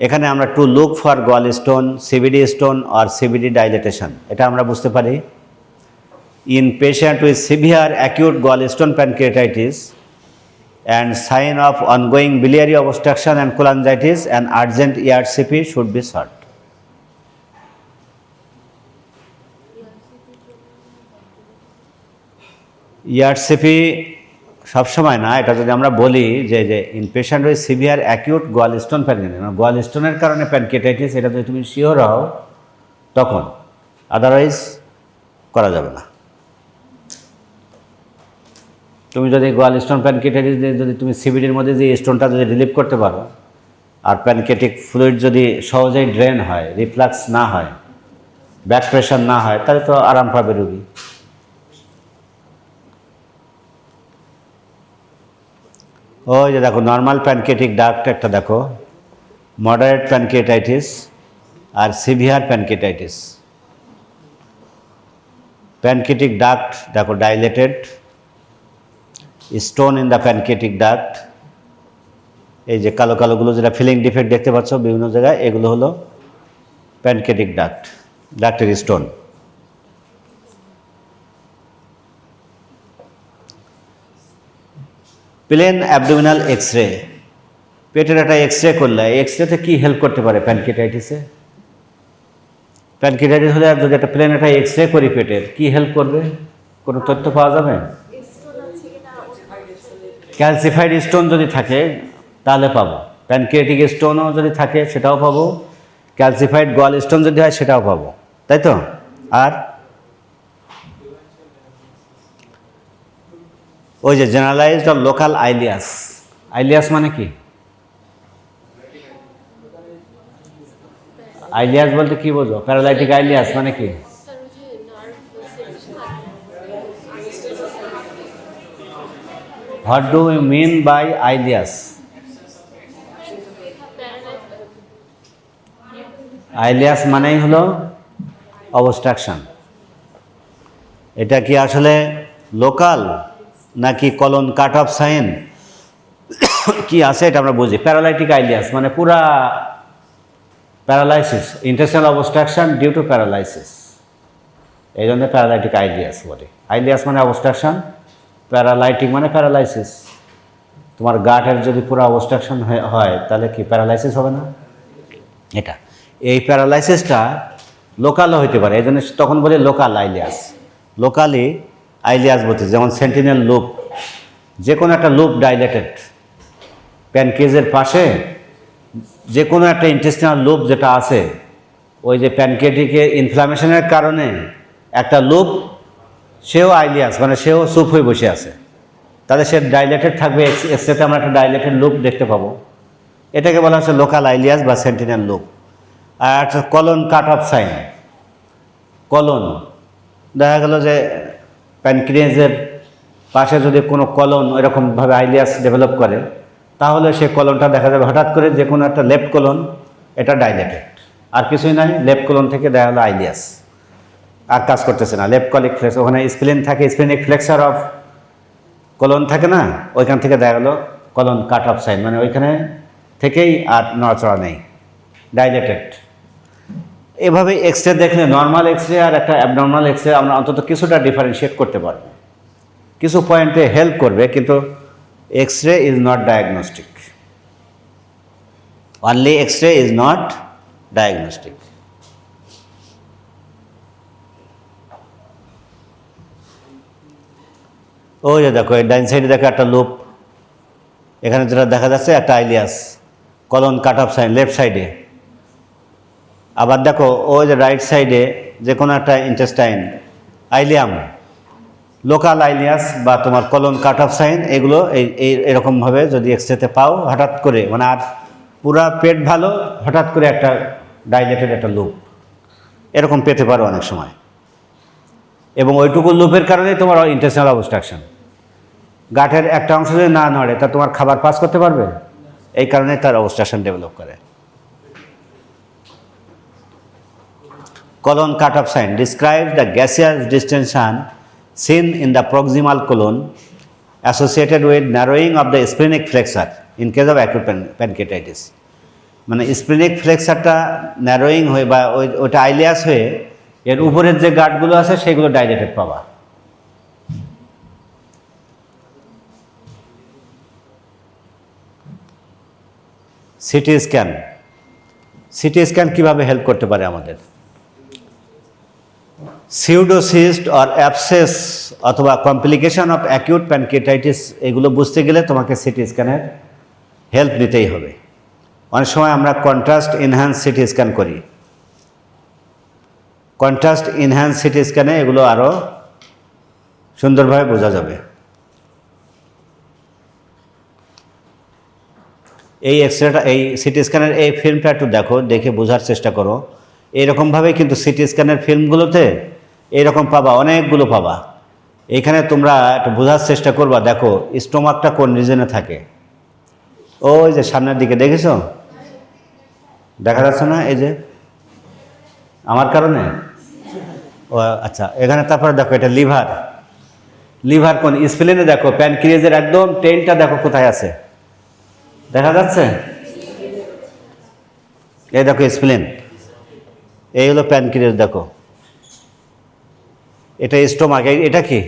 এখানে আমরা to look for gall stone, CBD stone আর সিবিডি ডাইলেটেশন, এটা আমরা বুঝতে পারি। In patient with severe acute gallstone pancreatitis and sign of ongoing biliary obstruction and cholangitis, an urgent ERCP should be sought. ERCP সবসময় না, এটা যদি আমরা বলি যে in patient with severe acute gallstone pancreatitis, গোয়াল-স্টোনের কারণে প্যানক্রিয়াটাইটিস, এটা যদি তুমি শিওর হও তখন, আদারওয়াইজ করা যাবে না। তুমি যদি গোয়াল-স্টোন প্যানক্রিয়াটাইটিস যদি তুমি সিবিডির মধ্যে যে স্টোনটা যদি রিলিভ করতে পারো, আর প্যানক্রিয়াটিক ফ্লুইড যদি সহজেই ড্রেন হয়, রিফ্লাক্স না হয়, ব্যাক প্রেশার না হয়, তাহলে তো আরাম পাবে রোগী। ওই যে দেখো নর্মাল প্যানক্রিয়াটিক ডাক্ট একটা দেখো, মডারেট প্যানক্রিয়াটাইটিস আর সিভিয়ার প্যানক্রিয়াটাইটিস। প্যানক্রিয়াটিক ডাক্ট দেখো dilated, stone in the pancreatic duct, এই যে কালো কালোগুলো যেটা ফিলিং ডিফেক্ট দেখতে পাচ্ছ বিভিন্ন জায়গায়, এগুলো হলো প্যানকেটিক ডাক্ট, ডাক্টের stone. Plain abdominal X ray, পেটের একটা এক্স রে করলে এক্স রেতে কী হেল্প করতে পারে প্যানকেটাইটিসে? প্যানকেটাইটিস হলে যদি একটা প্লেন একটা এক্স রে করি পেটের, কী হেল্প করবে? কোনো তথ্য পাওয়া যাবে? ক্যালসিফাইড স্টোন যদি থাকে তাহলে পাবো, প্যানক্রিয়াটিক স্টোনও যদি থাকে সেটাও পাবো, ক্যালসিফাইড গল স্টোন যদি হয় সেটাও পাবো, তাই তো? আর ওই যে generalised or local ileus, ileus মানে কি? আইলিয়াস বলতে কি বোঝো? প্যারালাইটিক আইলিয়াস মানে কি? What do you mean by ileus? Ileus মানেই হলো অবস্ট্রাকশন। এটা কি আসলে লোকাল নাকি কলন কাট অফ সাইন কি আছে এটা আমরা বুঝি। প্যারালাইটিক আইলিয়াস মানে পুরা paralysis, intestinal obstruction due to paralysis, এই জন্য প্যারালাইটিক আইলিয়াস বলে। আইলিয়াস মানে অবস্ট্রাকশন, প্যারালাইটিক মানে প্যারালাইসিস। তোমার গাটের যদি পুরো অবস্ট্রাকশন হয় তাহলে কি প্যারালাইসিস হবে না? এটা এই প্যারালাইসিসটা লোকালও হইতে পারে, এই জন্য তখন বলে লোকাল আইলিয়াস। লোকালি আইলিয়াস বলতে যেমন সেন্টিনেল লুপ, যে কোনো একটা লুপ ডাইলেটেড প্যানকেজের পাশে যে কোনো একটা ইন্টেস্টিনাল লুপ যেটা আছে, ওই যে প্যানকেটিকে ইনফ্লামেশনের কারণে একটা লুপ, সেও আইলিয়াস মানে সেও চুপ হয়ে বসে আছে, তাহলে সে ডাইলেটেড থাকবে, এক্সরেতে আমরা একটা ডাইলেটেড লুপ দেখতে পাবো, এটাকে বলা হচ্ছে লোকাল আইলিয়াস বা সেন্টিনেল লুপ। আর colon cut off sign, colon দেখা গেল যে প্যানক্রিয়াসের পাশে যদি কোনো কলন এরকমভাবে আইলিয়াস ডেভেলপ করে, তাহলে সে কলনটা দেখা যাবে হঠাৎ করে যে কোনো একটা লেফট কলন, এটা ডাইলেটেড, আর কিছুই নাই, লেফট কলন থেকে দেখা গেলো আইলিয়াস আর কাজ করতেছে না। লেফট কলিক ফ্লেক্স, ওখানে স্প্লিন থাকে, স্প্লিনিক ফ্লেক্সার অফ কলন থাকে না, ওইখান থেকে দেখা গেলো কলন কাট অফ সাইন, মানে ওইখানে থেকেই আর নড়াচড়া নেই, ডাইলেটেড। এভাবে এক্স রে দেখলে নর্মাল এক্স রে আর একটা অ্যাবনর্মাল এক্স রে আমরা অন্তত কিছুটা ডিফারেন্সিয়েট করতে পারবো, কিছু পয়েন্টে হেল্প করবে, কিন্তু X ray is not diagnostic, only X ray is not diagnostic. ওই যে দেখো এই ডাইন সাইডে দেখো একটা লুপ, এখানে যেটা দেখা যাচ্ছে একটা ileus, colon cut off sign left সাইডে। আবার দেখো ওই যে রাইট সাইডে যে কোনো একটা ইন্টেস্টাইন, আইলিয়াম, লোকাল আইলিয়াস বা তোমার কলন কাট অফ সাইন, এগুলো এরকমভাবে যদি এক্সরেতে পাও হঠাৎ করে, মানে আর পুরা পেট ভালো, হঠাৎ করে একটা ডাইলেটেড একটা লুপ এরকম পেতে পারো অনেক সময়, এবং ওইটুকু লুপের কারণেই তোমার ইন্টেস্টিনাল অবস্ট্রাকশন। গাটের একটা অংশ যদি না নড়ে তা তোমার খাবার পাস করতে পারবে, এই কারণে তার অবস্ট্রাকশন ডেভেলপ করে। Colon cut-off sign describes the gaseous distension seen in the proximal colon associated with narrowing of the splenic flexure in case of acute pancreatitis. মানে স্প্লিনিক ফ্লেক্সারটা ন্যারোয়িং হয়ে বা ওইটা আইলিয়াস হয়ে এর উপরের যে গার্ডগুলো আছে সেগুলো ডাইলেটেড পাবা। সিটি স্ক্যান, সিটি স্ক্যান কীভাবে হেল্প করতে পারে আমাদের? সিউডোসিস্ট অর অ্যাবসেস অথবা কমপ্লিকেশন অফ অ্যাকিউট প্যানক্রিয়াটাইটিস, এগুলো বুঝতে গেলে তোমাকে সিটি স্ক্যানের হেল্প নিতেই হবে। অনেক সময় আমরা কন্ট্রাস্ট ইনহ্যান্স সিটি স্ক্যান করি, কন্ট্রাস্ট ইনহ্যান্স সিটি স্ক্যানে এগুলো আরও সুন্দরভাবে বোঝা যাবে। এই এক্সরেটা, এই সিটি স্ক্যানের এই ফিল্মটা একটু দেখো, দেখে বোঝার চেষ্টা করো। এইরকমভাবে কিন্তু সিটি স্ক্যানের ফিল্মগুলোতে এইরকম পাবা, অনেকগুলো পাবা। এইখানে তোমরা একটু বোঝার চেষ্টা করবা, দেখো স্টোমাকটা কোন রিজনে থাকে, ওই যে সামনের দিকে দেখেছো, দেখা যাচ্ছে না, এই যে আমার কারণে, ও আচ্ছা, এখানে তারপরে দেখো এটা লিভার, লিভার কোন স্প্লেনে দেখো, প্যানক্রিয়াজের একদম টেনটা দেখো কোথায় আছে, দেখা যাচ্ছে? এই দেখো স্প্লেন, এই হলো প্যানক্রিয়াজ, দেখো এটা স্টোমাক, এটা কি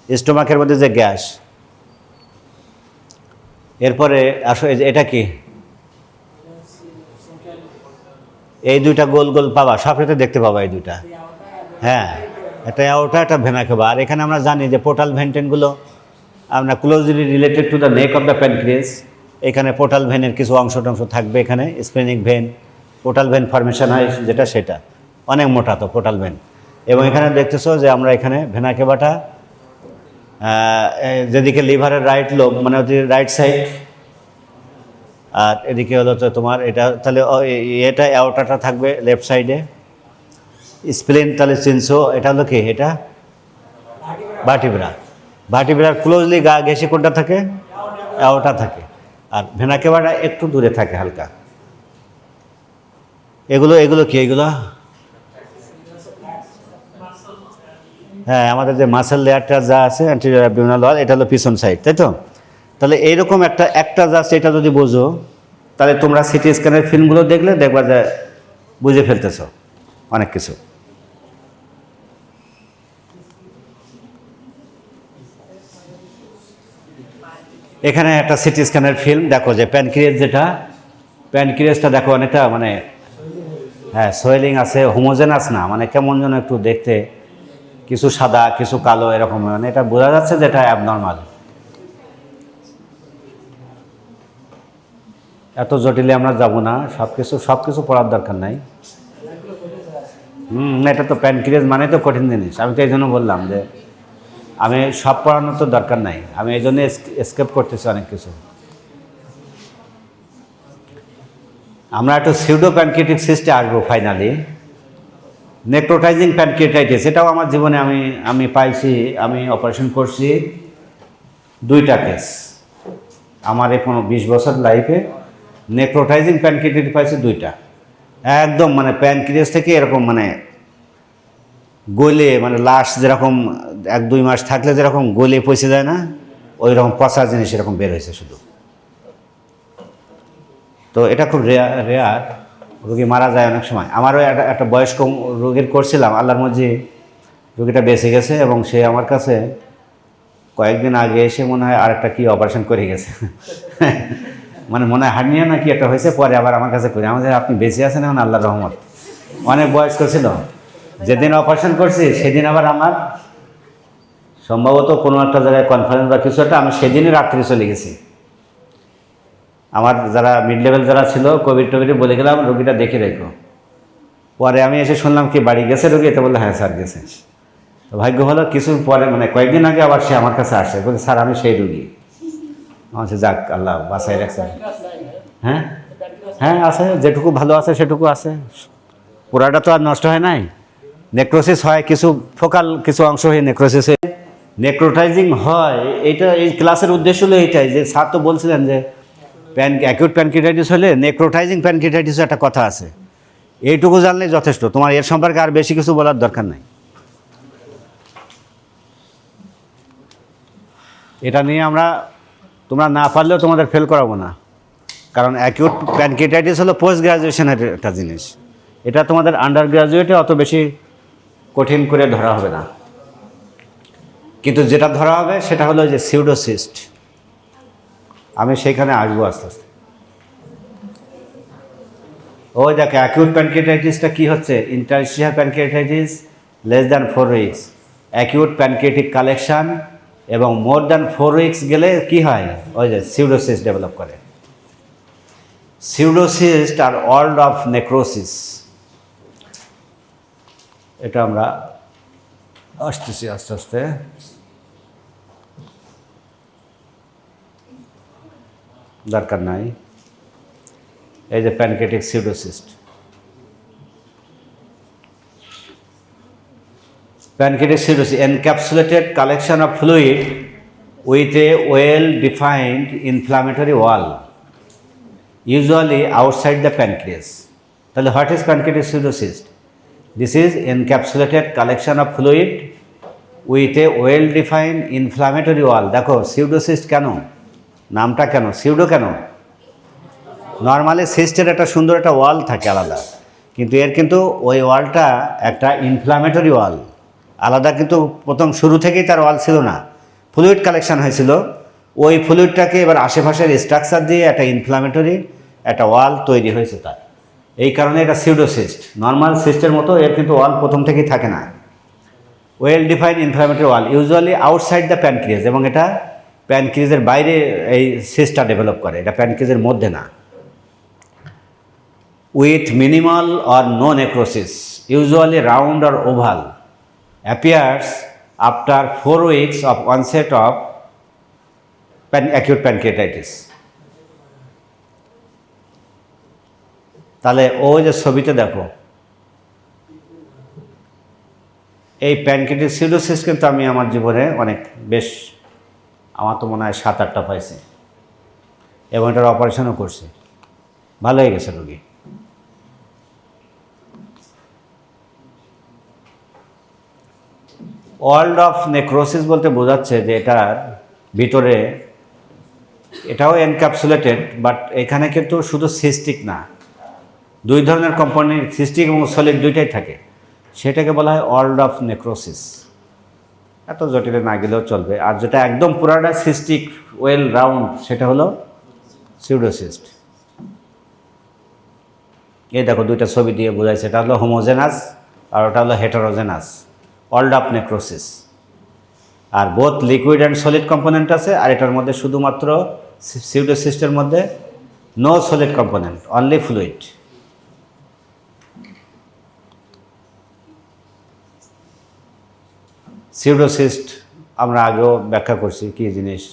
স্টোমাকের মধ্যে যে গ্যাস। এরপরে আসো, এটা কি, এই দুইটা গোল গোল পাবা, সবটাতে দেখতে পাবা এই দুইটা। হ্যাঁ, একটা ওটা একটা ভেনা খাবা। আর এখানে আমরা জানি যে পোর্টাল ভেন্টেনগুলো আমরা closely related to the neck of the pancreas. এখানে পোর্টাল ভেনের কিছু অংশ থাকবে, এখানে splenic vein, portal vein formation হয় যেটা, সেটা অনেক মোটা তো পোর্টাল ভেন। এবং এখানে দেখতেছো যে আমরা এখানে ভেনা কেবাটা যেদিকে লিভারের রাইট লোব, মানে রাইট সাইড, আর এদিকে হলো তো তোমার এটা, তাহলে এটা অ্যাওর্টাটা থাকবে লেফট সাইডে। স্প্লেন তাহলে চিনছো, এটা হলো কি, এটা ভার্টিব্রা। ভার্টিব্রার ক্লোজলি গা ঘেঁষে কোনটা থাকে, অ্যাওর্টা থাকে। আর ভেনা কেবাটা একটু দূরে থাকে হালকা। এগুলো কি, এগুলো হ্যাঁ আমাদের যে মাসেল লেয়ারটা যা আছে অ্যান্টেরিয়র অ্যাবডোমিনাল ওয়াল, এটা হলো পিছন সাইড, তাই তো? তাহলে এইরকম একটা জাস্ট এটা যদি বোঝো, তাহলে তোমরা সিটি স্ক্যানের ফিল্মগুলো দেখলে দেখবা যে বুঝে ফেলতেছো অনেক কিছু। এখানে একটা সিটি স্ক্যানের ফিল্ম দেখো, যে প্যানক্রিয়াস, যেটা প্যানক্রিয়াসটা দেখো অনেকটা মানে হ্যাঁ সোয়েলিং আছে, হোমোজেনাস না, মানে কেমন যেন একটু দেখতে, কিছু সাদা কিছু কালো এরকম, মানে এটা বোঝা যাচ্ছে যে এটা অ্যাবনর্মাল। এত জটিলে আমরা যাব না, সব কিছু পড়ার দরকার নাই। এটা তো প্যানক্রিয়াস মানে তো কঠিন জিনিস, আমি তো এই জন্য বললাম যে আমি সব পড়ানোর তো দরকার নাই, আমি এই জন্য এসকেপ করতেছি অনেক কিছু। আমরা একটু সিউডো প্যানক্রিয়াটিক সিস্টে আসবো ফাইনালি। নেক্রোটাইজিং প্যানক্রিয়াটাইটিস, এটাও আমার জীবনে আমি পাইছি, আমি অপারেশন করছি 2টা কেস আমার এই 20 বছর লাইফে। নেক্রোটাইজিং প্যানক্রিয়াটাইটিস পাইছি 2টা, একদম মানে প্যানক্রিয়াস থেকে এরকম মানে গলে, মানে লাশ যেরকম 1-2 মাস থাকলে যেরকম গলে পচে যায় না, ওই রকম পচা জিনিস এরকম বের হয়েছে শুধু। তো এটা খুব রেয়ার, রোগী মারা যায় অনেক সময়। আমারও একটা বয়স্ক রোগীর করছিলাম, আল্লাহর মর্জি রোগীটা বেঁচে গেছে, এবং সে আমার কাছে কয়েকদিন আগে এসে মনে হয় আরেকটা কি অপারেশন করে গেছে মানে মনে হয় হার্নিয়া না কি একটা হয়েছে, পরে আবার আমার কাছে করে, আমাদের আপনি বেঁচে আছেন এখন আল্লাহর রহমত। অনেক বয়স্ক ছিল, যেদিন অপারেশন করছি সেদিন আবার আমার সম্ভবত কোনো একটা জায়গায় কনফারেন্স বা কিছু একটা, আমি সেদিনই রাত্রি চলে গেছি। আমার যারা মিড লেভেল যারা ছিল কোভিড বলে গেলাম রোগীটা দেখে রেখো। পরে আমি এসে শুনলাম কি বাড়ি গেছে রোগী, তো বললো হ্যাঁ স্যার গেছে। তো ভাগ্য হলো কিছু পরে, মানে কয়েকদিন আগে আবার সে আমার কাছে আসে, বলছে স্যার আমি সেই রোগী। আমার যাক আল্লাহ বাসায় রাখছে। হ্যাঁ হ্যাঁ আছে, যেটুকু ভালো আছে সেটুকু আছে, পুরাটা তো আর নষ্ট হয় নাই। নেক্রোসিস হয় কিছু, ফোকাল কিছু অংশ হয়ে নেক্রোসিস হয়ে নেক্রোটাইজিং হয়। এটা এই ক্লাসের উদ্দেশ্য হলো এইটাই, যে স্যার তো বলছিলেন যে অ্যাকিউট প্যানক্রিয়াটাইটিস হলে নেক্রোটাইজিং প্যানক্রিয়াটাইটিসের একটা কথা আছে, এইটুকু জানলেই যথেষ্ট, তোমার এর সম্পর্কে আর বেশি কিছু বলার দরকার নাই। এটা নিয়ে তোমরা না পারলেও তোমাদের ফেল করাবো না, কারণ অ্যাকিউট প্যানক্রিয়াটাইটিস হলো পোস্ট গ্রাজুয়েশনের একটা জিনিস, এটা তোমাদের আন্ডার গ্রাজুয়েটে অত বেশি কঠিন করে ধরা হবে না। কিন্তু যেটা ধরা হবে সেটা হলো যে সিউডোসিস্ট, আমি সেইখানে আসবো আস্তে আস্তে। ওই দেখো অ্যাকিউট প্যানক্রিয়াটাইটিসটা কী হচ্ছে, interstitial pancreatitis less than 4 weeks, acute pancreatic collection এবং মোর দ্যান 4 উইকস গেলে কি হয়, ওই যে সিউডোসিস্ট ডেভেলপ করে। সিউডোসিস্ট আর অর্ড অফ নেক্রোসিস, এটা আমরা আসতেছি আস্তে আস্তে। দরকার নাই, এই যে pancreatic pseudocyst, pancreatic pseudocyst encapsulated collection of fluid with a well defined inflammatory wall usually outside the pancreas. তাহলে what is pancreatic pseudocyst? This is encapsulated collection of fluid with a well defined inflammatory wall. দেখো pseudocyst কেন, নামটা কেন pseudo কেন? Normally সিস্টের একটা সুন্দর একটা ওয়াল থাকে আলাদা, কিন্তু এর কিন্তু ওই ওয়ালটা একটা ইনফ্লামেটরি ওয়াল আলাদা, কিন্তু প্রথম শুরু থেকেই তার ওয়াল ছিল না, ফ্লুইড কালেকশন হয়েছিল। ওই ফ্লুইডটাকে এবার আশেপাশের স্ট্রাকচার দিয়ে একটা ইনফ্লামেটরি একটা ওয়াল তৈরি হয়েছে তার, এই কারণে এটা সিউডোসিস্ট। নর্মাল সিস্টের মতো এর কিন্তু ওয়াল প্রথম থেকেই থাকে না। Well defined inflammatory wall usually outside the pancreas, এবং এটা প্যানক্রিয়াসের বাইরে এই সিস্টটা ডেভেলপ করে, এটা প্যানক্রিয়াসের মধ্যে না। With minimal or no necrosis, usually round or oval, appears after 4 weeks of onset of acute pancreatitis. তাহলে ওই যে ছবিতে দেখো, এই প্যানক্রিয়াটিস সিউডোসিস কিন্তু আমি আমার জীবনে অনেক বেশ, আমার তো মনে হয় 7-8টা পাইছি, এবং এটার অপারেশনও করছি, ভালো হয়ে গেছে রোগী। ওয়ার্ল্ড অফ নেক্রোসিস বলতে বোঝাচ্ছে যে এটার ভিতরে এটাও এনক্যাপসুলেটেড, বাট এখানে কিন্তু শুধু সিস্টিক না, 2 ধরনের কম্পোনেন্ট, সিস্টিক এবং সলিড দুইটাই থাকে, সেটাকে বলা হয় ওয়ার্ল্ড অফ নেক্রোসিস। এত জটিলে না গেলেও চলবে। আর যেটা একদম পুরাটা সিস্টিক ওয়েল রাউন্ড সেটা হলো সিউডোসিস্ট। এই দেখো 2টা ছবি দিয়ে বোঝাইছে, এটা হলো হোমোজেনাস আর ওটা হলো হেটারোজেনাস, ওয়ার্ল্ড অফ নেক্রোসিস। আর both liquid and solid component আছে, আর এটার মধ্যে শুধুমাত্র সিউডোসিস্টের মধ্যে no solid component, only fluid. Pseudocyst আমরা আগেও ব্যাখ্যা করছি কী জিনিস।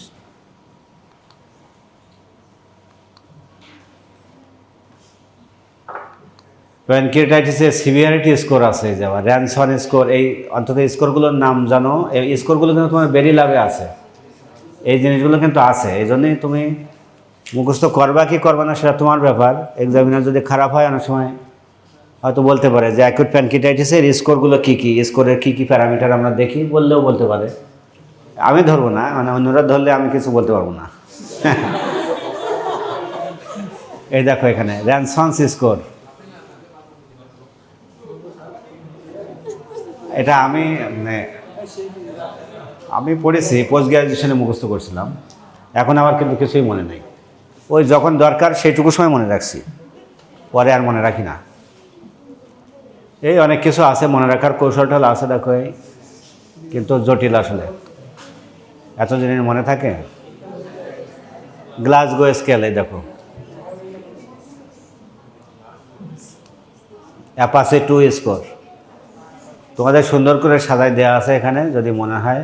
প্যানক্রিয়াটাইটিসের সিভিয়ারিটি স্কোর আছে, যেমন র্যানসন স্কোর, এই অন্তত স্কোরগুলোর নাম জানো, এই স্কোরগুলো কিন্তু তোমার বেরি লাভে আছে, এই জিনিসগুলো কিন্তু আছে। এই জন্যই তুমি মুখস্থ করবা কি করবা না সেটা তোমার ব্যাপার। এক্সামিনার যদি খারাপ হয় অনেক সময় হয়তো বলতে পারে যে অ্যাকিউট প্যানক্রিয়াটাইটিসের স্কোরগুলো কী কী, স্কোরের কী কী প্যারামিটার আমরা দেখি, বললেও বলতে পারে। আমি ধরবো না, মানে অন্যরা ধরলে আমি কিছু বলতে পারবো না। এই দেখো এখানে র্যানসনস স্কোর, এটা আমি পড়েছি, পোস্ট গ্র্যাজুয়েশনে মুখস্থ করছিলাম, এখন আমার কিন্তু কিছুই মনে নেই। ওই যখন দরকার সেইটুকু সময় মনে রাখছি, পরে আর মনে রাখি না। এই অনেক কিছু আছে মনে রাখার কৌশলটা আছে, দেখো এই কিন্তু জটিল আসলে, এত জিনিস মনে থাকে। গ্লাসগো স্কেল, এই দেখো অ্যাপাচি 2 স্কোর, তোমাদের সুন্দর করে সাজাই দেওয়া আছে এখানে যদি মনে হয়।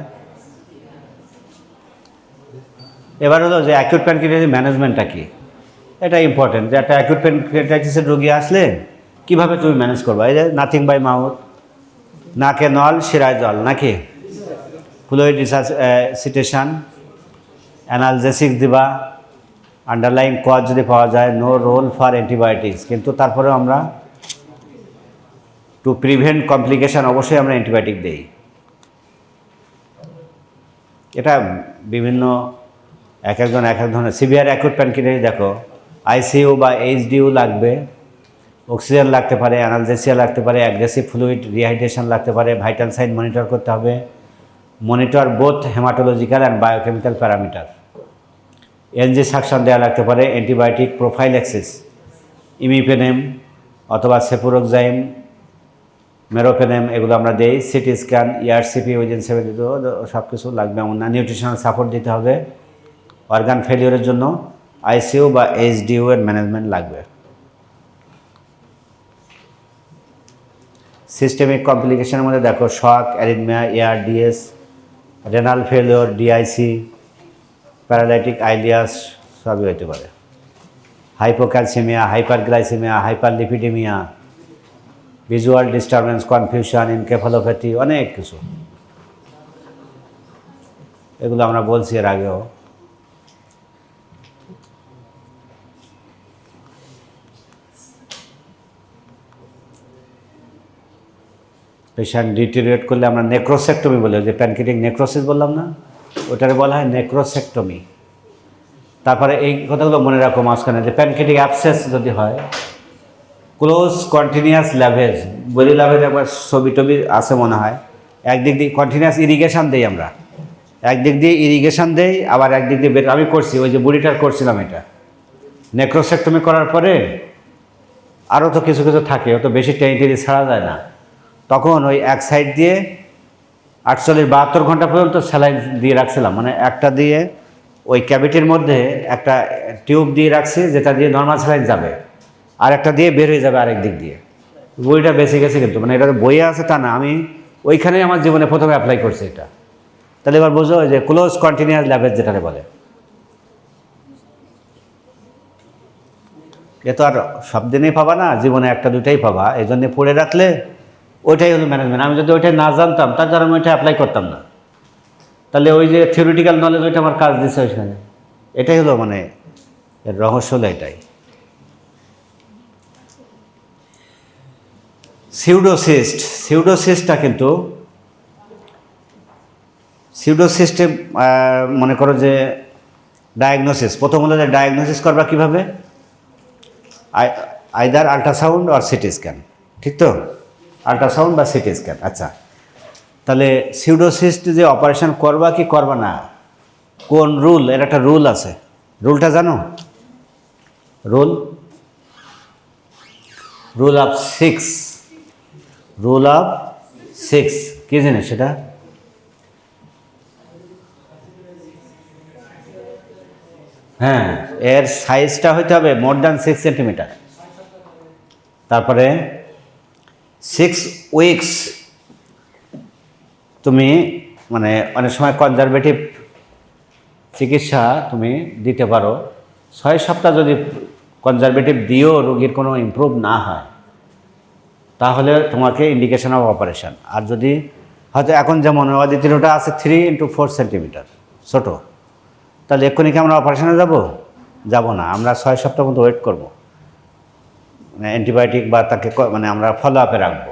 এবার হলো যে অ্যাকিউট প্যানক্রিয়াটাইটিস ম্যানেজমেন্টটা কী, এটা ইম্পর্টেন্ট। যে একটা অ্যাকিউট প্যানক্রিয়াটাইটিসের রোগী আসলে কীভাবে তুমি ম্যানেজ করবা, এই যে নাথিং বাই মাউথ, নাকে নল শিরায় জল, নাকি ফ্লুইড রিসাসিটেশন, অ্যানালজেসিক্স দিবা, আন্ডারলাইং কজ যদি পাওয়া যায়, নো রোল ফর অ্যান্টিবায়োটিক্স। কিন্তু তারপরেও আমরা টু প্রিভেন্ট কমপ্লিকেশান অবশ্যই আমরা অ্যান্টিবায়োটিক দিই। এটা বিভিন্ন এক একজন এক এক ধরনের। সিভিয়ার অ্যাকিউট প্যানক্রিয়াটাইটিস দেখো আইসিইউ বা এইচডিইউ লাগবে, অক্সিজেন লাগতে পারে, অ্যানালজেসিয়া লাগতে পারে, অ্যাগ্রেসিভ ফ্লুইড রিহাইড্রেশন লাগতে পারে, ভাইটাল সাইন মনিটর করতে হবে, monitor both haematological and biochemical parameter, NG suction দেওয়া লাগতে পারে, অ্যান্টিবায়োটিক প্রোফাইল্যাক্সিস, ইমিপেনেম অথবা সেপুরোক্সাইম, মেরোপেনেম, এগুলো আমরা দেই। সিটি স্ক্যান, ইআরসিপি উইদিন 72 সব কিছু লাগবে। এমন না, নিউট্রিশনাল সাপোর্ট দিতে হবে। অর্গান ফেলিওরের জন্য আইসিইউ বা এইচডিইউ এর ম্যানেজমেন্ট লাগবে। সিস্টেমিক কমপ্লিকেশনের মধ্যে দেখো shock, arrhythmia, ARDS, renal failure, DIC, paralytic ileus সবই হতে পারে। Hypocalcaemia, hyperglycaemia, hyperlipidaemia, visual disturbance, confusion, encephalopathy, অনেক কিছু, এগুলো আমরা বলছি এর আগেও। পেশেন্ট ডিটেরিয়েট করলে আমরা নেক্রোসেক্টমি বলি, যে প্যানক্রিয়াটিক নেক্রোসিস বললাম না, ওটাকে বলা হয় নেক্রোসেক্টমি। তারপরে এই কথাগুলো মনে রাখো মাঝখানে, যে প্যানক্রিয়াটিক অ্যাবসেস যদি হয়, ক্লোজ কন্টিনিউয়াস ল্যাভেজ, বলি ল্যাভেজ একবার ছবি টবি আছে মনে হয়, একদিক দিয়ে কন্টিনিউয়াস ইরিগেশন দেই আমরা, একদিক দিয়ে ইরিগেশন দেই, আবার একদিক দিয়ে বের, আমি করছি ওই যে বুড়িটার করছিলাম এটা। নেক্রোসেক্টমি করার পরে আরও তো কিছু কিছু থাকে, অত বেশি টেনিটেরি ছাড়া যায় না, তখন ওই এক সাইড দিয়ে 48-72 ঘন্টা পর্যন্ত স্যালাইন দিয়ে রাখছিলাম, মানে একটা দিয়ে ওই ক্যাভিটির মধ্যে একটা টিউব দিয়ে রাখছি যেটা দিয়ে নর্মাল স্যালাইন যাবে, আর একটা দিয়ে বের হয়ে যাবে আরেক দিক দিয়ে। বইটা বেঁচে গেছে কিন্তু, মানে এটা বইয়ে আছে তা না, আমি ওইখানেই আমার জীবনে প্রথমে অ্যাপ্লাই করছি এটা। তাহলে এবার বোঝো যে ক্লোজ কন্টিনিউয়াস ল্যাভেজ যেটাকে বলে, এ তো আর সব দিনেই পাবা না, জীবনে একটা দুটাই পাবা, এই জন্যে পড়ে রাখলে ওইটাই হলো ম্যানেজমেন্ট। আমি যদি ওইটাই না জানতাম তার জন্য আমি ওইটা অ্যাপ্লাই করতাম না, তাহলে ওই যে থিওরিটিক্যাল নলেজ ওইটা আমার কাজ দিচ্ছে ওইখানে। এটাই হলো মানে এর রহস্য হলো এটাই। সিউডোসিস্টটা কিন্তু সিউডোসিস্টে মনে করো যে ডায়াগনোসিস, প্রথম হলো যে ডায়াগনোসিস করবা কীভাবে, আইদার আল্ট্রাসাউন্ড আর সিটি স্ক্যান, ঠিক তো, আল্ট্রাসাউন্ড বা সিটি স্ক্যান। আচ্ছা, তাহলে সিউডোসিস্ট যে অপারেশন করবা কি করবা না, কোন রুল, এর একটা রুল আছে, রুলটা জানো? রুল অফ 6, রুল অফ 6 কী জিনিস সেটা? হ্যাঁ, এর সাইজটা হইতে হবে মোর দ্যান 6 সেন্টিমিটার। তারপরে 6 উইকস তুমি মানে অনেক সময় কনজারভেটিভ চিকিৎসা তুমি দিতে পারো, 6 সপ্তাহ যদি কনজারভেটিভ দিয়েও রোগীর কোনো ইমপ্রুভ না হয় তাহলে তোমাকে ইন্ডিকেশন অফ অপারেশন। আর যদি হয়তো এখন যেমন অদিতিরটা আছে 3x4 সেন্টিমিটার ছোটো, তাহলে এক্ষুনি কি আমরা অপারেশনে যাব না, আমরা 6 সপ্তাহ মতো ওয়েট করবো, মানে অ্যান্টিবায়োটিক বা তাকে মানে আমরা ফলো আপে রাখবো।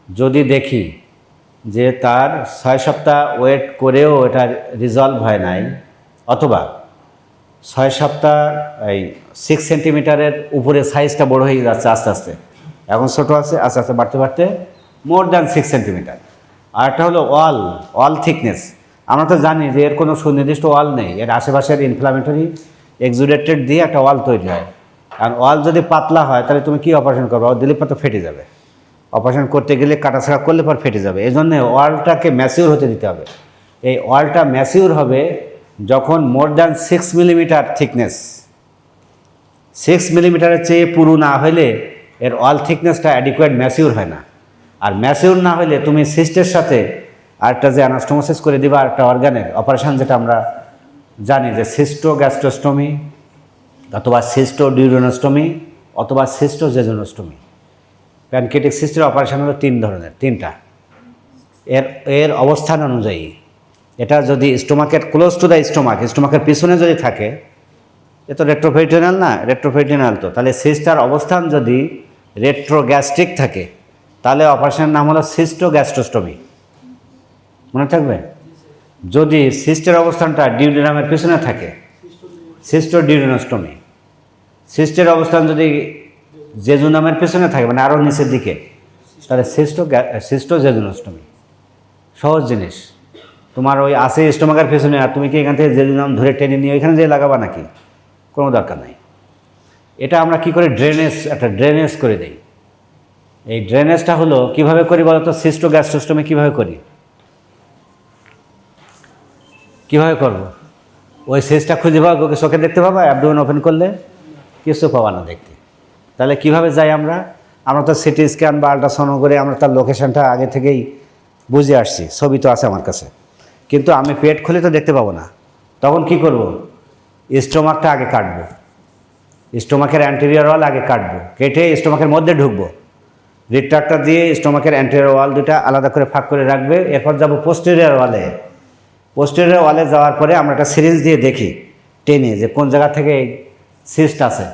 যদি দেখি যে তার 6 সপ্তাহ ওয়েট করেও এটা রিজলভ হয় নাই, অথবা 6 সপ্তাহ এই 6 সেন্টিমিটারের উপরে সাইজটা বড় হয়ে যাচ্ছে আস্তে আস্তে, এখন ছোটো আছে আস্তে আস্তে বাড়তে বাড়তে মোর দ্যান 6 সেন্টিমিটার। আর একটা হলো ওয়াল থিকনেস, আমরা তো জানি যে এর কোনো সুনির্দিষ্ট ওয়াল নেই, এর আশেপাশের ইনফ্লামেটরি এক্সুডেটেড দিয়ে একটা ওয়াল তৈরি হয়। কারণ ওয়াল যদি পাতলা হয় তাহলে তুমি কী অপারেশন করবে, দিলে পর তো ফেটে যাবে, অপারেশন করতে গেলে কাটাছাড়া করলে পর ফেটে যাবে। এই জন্যে ওয়ালটাকে ম্যাচিউর হতে দিতে হবে। এই ওয়ালটা ম্যাচিউর হবে যখন মোর দ্যান 6 মিলিমিটার থিকনেস, 6 মিলিমিটারের চেয়ে পুরু না হলে এর ওয়াল থিকনেসটা অ্যাডিকুয়েট ম্যাচিউর হয় না। আর ম্যাচিউর না হলে তুমি সিস্টের সাথে আরেকটা যে অ্যানাস্টোমোসিস করে দিবা আরেকটা অর্গানের অপারেশন, যেটা আমরা জানি যে সিস্টোগ্যাস্ট্রোস্টমি অথবা সিস্টোডিউরোনোস্টমি অথবা সিস্টোজেজোনোস্টমি। প্যানক্রিয়াটিক সিস্টের অপারেশন হলো 3 ধরনের, 3টা। এর অবস্থান অনুযায়ী এটা যদি স্টোমাকের ক্লোজ টু দ্য স্টোমাকের পিছনে যদি থাকে, এ তো রেট্রোপেরিটোনিয়াল না, রেট্রোপেরিটোনিয়াল তো, তাহলে সিস্টার অবস্থান যদি রেট্রোগ্যাস্ট্রিক থাকে তাহলে অপারেশনের নাম হলো সিস্টোগ্যাস্ট্রোস্টমি, মনে থাকবে। যদি সিস্টের অবস্থানটা ডিউডেনামের পিছনে থাকে সিস্টোডিউরোনোস্টমি, সিস্টের অবস্থান যদি জেজুনামের পেছনে থাকে মানে আরও নিচের দিকে, তাহলে সিস্টোজেজুনোস্টমি। সহজ জিনিস, তোমার ওই আছে স্টোমাকের পেছনে, আর তুমি কি এখান থেকে জেজুনাম ধরে টেনে নিয়ে ওইখানে যেয়ে লাগাবা নাকি? কোনো দরকার নাই। এটা আমরা কি করে একটা ড্রেনেজ করে দেই। এই ড্রেনেজটা হলো কীভাবে করি বলো তো, সিস্টোগ্যাস্ট্রোস্টমি কীভাবে করি, কীভাবে করবো? ওই সিস্টটা খুঁজে পাবো, ওকে চোখে দেখতে পাবা, অ্যাবডোমেন ওপেন করলে কিছু পাবা না দেখতে। তাহলে কিভাবে যাই আমরা তো সিটি স্ক্যান বা আল্ট্রাসাউন্ড করে আমরা তার লোকেশনটা আগে থেকেই বুঝে আসছি, ছবি তো আছে আমার কাছে, কিন্তু আমি পেট খুলে তো দেখতে পাবো না। তখন কি করব, স্টোমাকটা আগে কাটবো, স্টোমাকের অ্যান্টেরিয়র ওয়াল আগে কাটবো, কেটে স্টোমাকের মধ্যে ঢুকবো, রিট্রাক্টর দিয়ে স্টোমাকের অ্যান্টেরিয়র ওয়াল দুটা আলাদা করে ফাঁক করে রাখবে। এরপর যাবো পোস্টেরিয়র ওয়ালে যাওয়ার পরে আমরা একটা সিরিঞ্জ দিয়ে দেখি টেনে যে কোন জায়গা থেকে সিস্ট আছে,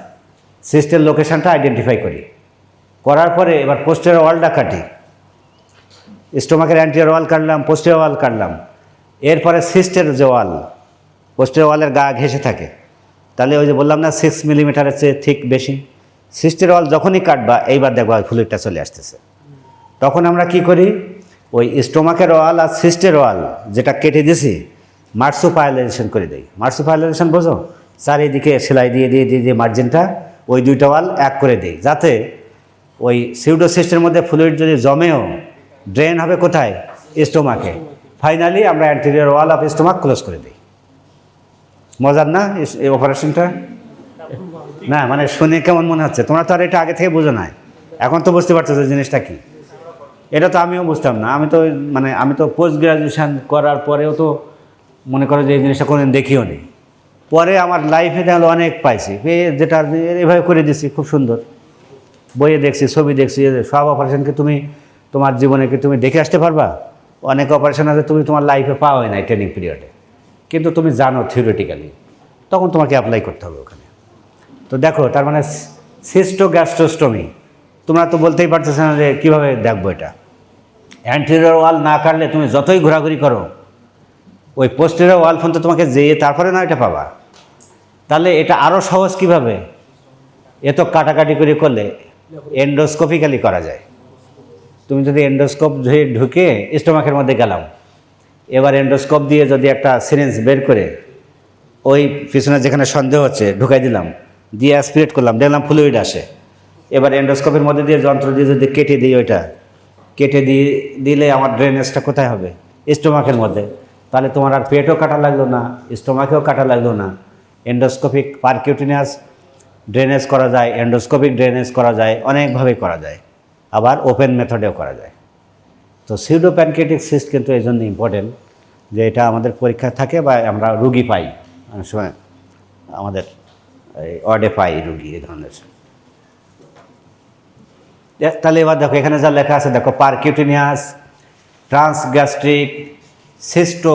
সিস্টের লোকেশনটা আইডেন্টিফাই করি। করার পরে এবার পোস্টেরিয়র ওয়ালটা কাটি, স্টোমাকের অ্যান্টিরিয়র ওয়াল কাটলাম, পোস্টেরিয়র ওয়াল কাটলাম, এরপরে সিস্টের যে ওয়াল, পোস্টেরিয়র ওয়ালের গা ঘেঁষে থাকে, তাহলে ওই যে বললাম না 6 মিলিমিটারের চেয়ে ঠিক বেশি, সিস্টের ওয়াল যখনই কাটবা এইবার দেখবা ফ্লুইডটা চলে আসতেছে। তখন আমরা কি করি, ওই স্টোমাকের ওয়াল আর সিস্টের ওয়াল যেটা কেটে দিয়েছি মার্সুপাইলাইজেশন করে দেই। মার্সুপাইলাইজেশন বোঝো, চারিদিকে সেলাই দিয়ে দিয়ে দিয়ে দিয়ে মার্জিনটা ওই দুইটা ওয়াল এক করে দিই, যাতে ওই সিউডোসিস্টের মধ্যে ফ্লুইড যদি জমেও ড্রেন হবে কোথায়, স্টোমাকে। ফাইনালি আমরা anterior wall of stomach close করে দিই। মজার না এই অপারেশনটা? না মানে শুনে কেমন মনে হচ্ছে? তোমরা তো আর এটা আগে থেকে বুঝো নাই, এখন তো বুঝতে পারছো যে জিনিসটা কী। এটা তো আমিও বুঝতাম না, আমি তো পোস্ট গ্রাজুয়েশান করার পরেও তো মনে করো যে এই জিনিসটা কোনোদিন দেখিও নি। পরে আমার লাইফে তাহলে অনেক পাইছি, পেয়ে যেটা এভাবে করে দিচ্ছি, খুব সুন্দর বইয়ে দেখছি, ছবি দেখছি। সব অপারেশনকে তুমি তোমার জীবনে কি তুমি দেখে আসতে পারবা? অনেক অপারেশন আছে তুমি তোমার লাইফে পাওয়াই নাই ট্রেনিং পিরিয়ডে, কিন্তু তুমি জানো থিওরিটিক্যালি, তখন তোমাকে অ্যাপ্লাই করতে হবে ওখানে। তো দেখো, তার মানে সিস্টোগ্যাস্ট্রোস্টমি, তোমরা তো বলতেই পারতেছ না যে কীভাবে দেখবো এটা। অ্যান্টেরিয়র ওয়াল না কাটলে তুমি যতই ঘোরাঘুরি করো, ওই পোস্টেরিয়র ওয়াল পর্যন্ত তোমাকে যেয়ে তারপরে না এটা পাবা। তাহলে এটা আরও সহজ কীভাবে? এত কাটাকাটি করে করলে এন্ডোস্কোপিক্যালি করা যায়। তুমি যদি এন্ডোস্কোপ ঢুকে স্টোমাকের মধ্যে গেলাম, এবার এন্ডোস্কোপ দিয়ে যদি একটা সিরিঞ্জ বের করে ওই পিছনে যেখানে সন্দেহ হচ্ছে ঢুকাই দিলাম, দিয়ে অ্যাসপিরেট করলাম, দেখলাম ফ্লুইড আসে। এবার এন্ডোস্কোপের মধ্যে দিয়ে যন্ত্র দিয়ে যদি কেটে দিই, ওইটা কেটে দিলে আমার ড্রেনেজটা কোথায় হবে? স্টোমাকের মধ্যে। তাহলে তোমার আর পেটও কাটা লাগলো না, স্টোমাকেও কাটা লাগলো না। এন্ডোস্কোপিক পারকিউটিনিয়াস ড্রেনেজ করা যায়, এন্ডোস্কোপিক ড্রেনেজ করা যায়, অনেকভাবেই করা যায়, আবার ওপেন মেথডেও করা যায়। তো সিউডো প্যানক্রিয়াটিক সিস্ট কিন্তু এই জন্য ইম্পর্টেন্ট যে এটা আমাদের পরীক্ষা থাকে বা আমরা রুগী পাই, অনেক সময় আমাদের ওয়ার্ডে পাই রুগী এই ধরনের। তাহলে এবার দেখো এখানে যা লেখা আছে, দেখো percutaneous, transgastric,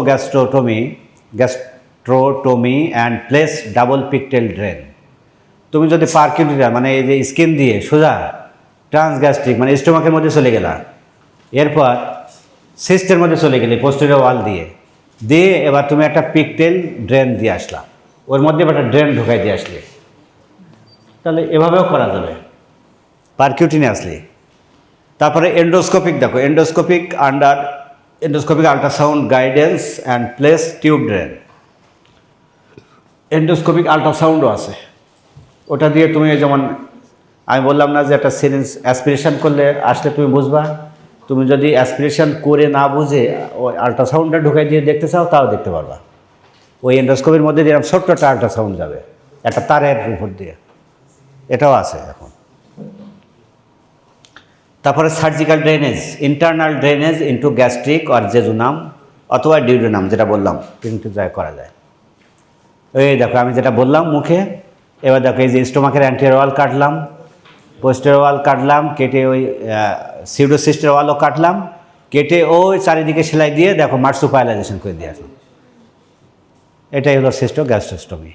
gastrotomy and place double pigtail drain. তুমি যদি পারকিউটিনিয়াস মানে এই যে স্কিন দিয়ে সোজা ট্রান্সগ্যাস্ট্রিক মানে স্টোমাকের মধ্যে চলে গেলা, এরপর সিস্টের মধ্যে চলে গেলে পোস্টেরিয়র ওয়াল দিয়ে এবার তুমি একটা পিকটেল ড্রেন দিয়ে আসলা, ওর মধ্যে একটা ড্রেন ঢুকাই দিয়ে আসলে, তাহলে এভাবেও করা যাবে পারকিউটিনিয়াসলি। তারপরে এন্ডোস্কোপিক, দেখো endoscopic ultrasound guidance and place tube drain. Endoscopic আল্ট্রাসাউন্ডও আছে, ওটা দিয়ে তুমি যেমন আমি বললাম না যে একটা সিরিঞ্জ অ্যাসপিরেশন করলে আসলে তুমি বুঝবা। তুমি যদি অ্যাসপিরেশন করে না বুঝে ওই আল্ট্রাসাউন্ডটা ঢুকাই দিয়ে দেখতে চাও, তাও দেখতে পারবা। ওই এন্ডোস্কোপির মধ্যে দিয়ে ছোট্ট একটা আল্ট্রাসাউন্ড যাবে একটা তারের উপর দিয়ে, এটাও আছে এখন। তারপরে surgical drainage, internal drainage into gastric আর জেজুনাম অথবা ডিউডেনাম, যেটা বললাম কিন্তু করা যায়। এই দেখো আমি যেটা বললাম মুখে, এবার দেখো এই যে স্টোমাকের অ্যান্টেরিয়র ওয়াল কাটলাম, পোস্টেরিয়র ওয়াল কাটলাম, কেটে ওই সিউডোসিস্টের ওয়ালও কাটলাম, কেটে ওই চারিদিকে সেলাই দিয়ে দেখো মার্সুপাইলাইজেশন করে দিয়ে আসলাম। এটাই হলো সিস্টোগ্যাস্ট্রোস্টমি।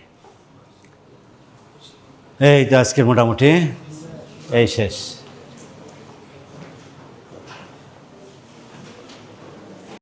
এই তো আজকের মোটামুটি এই শেষ।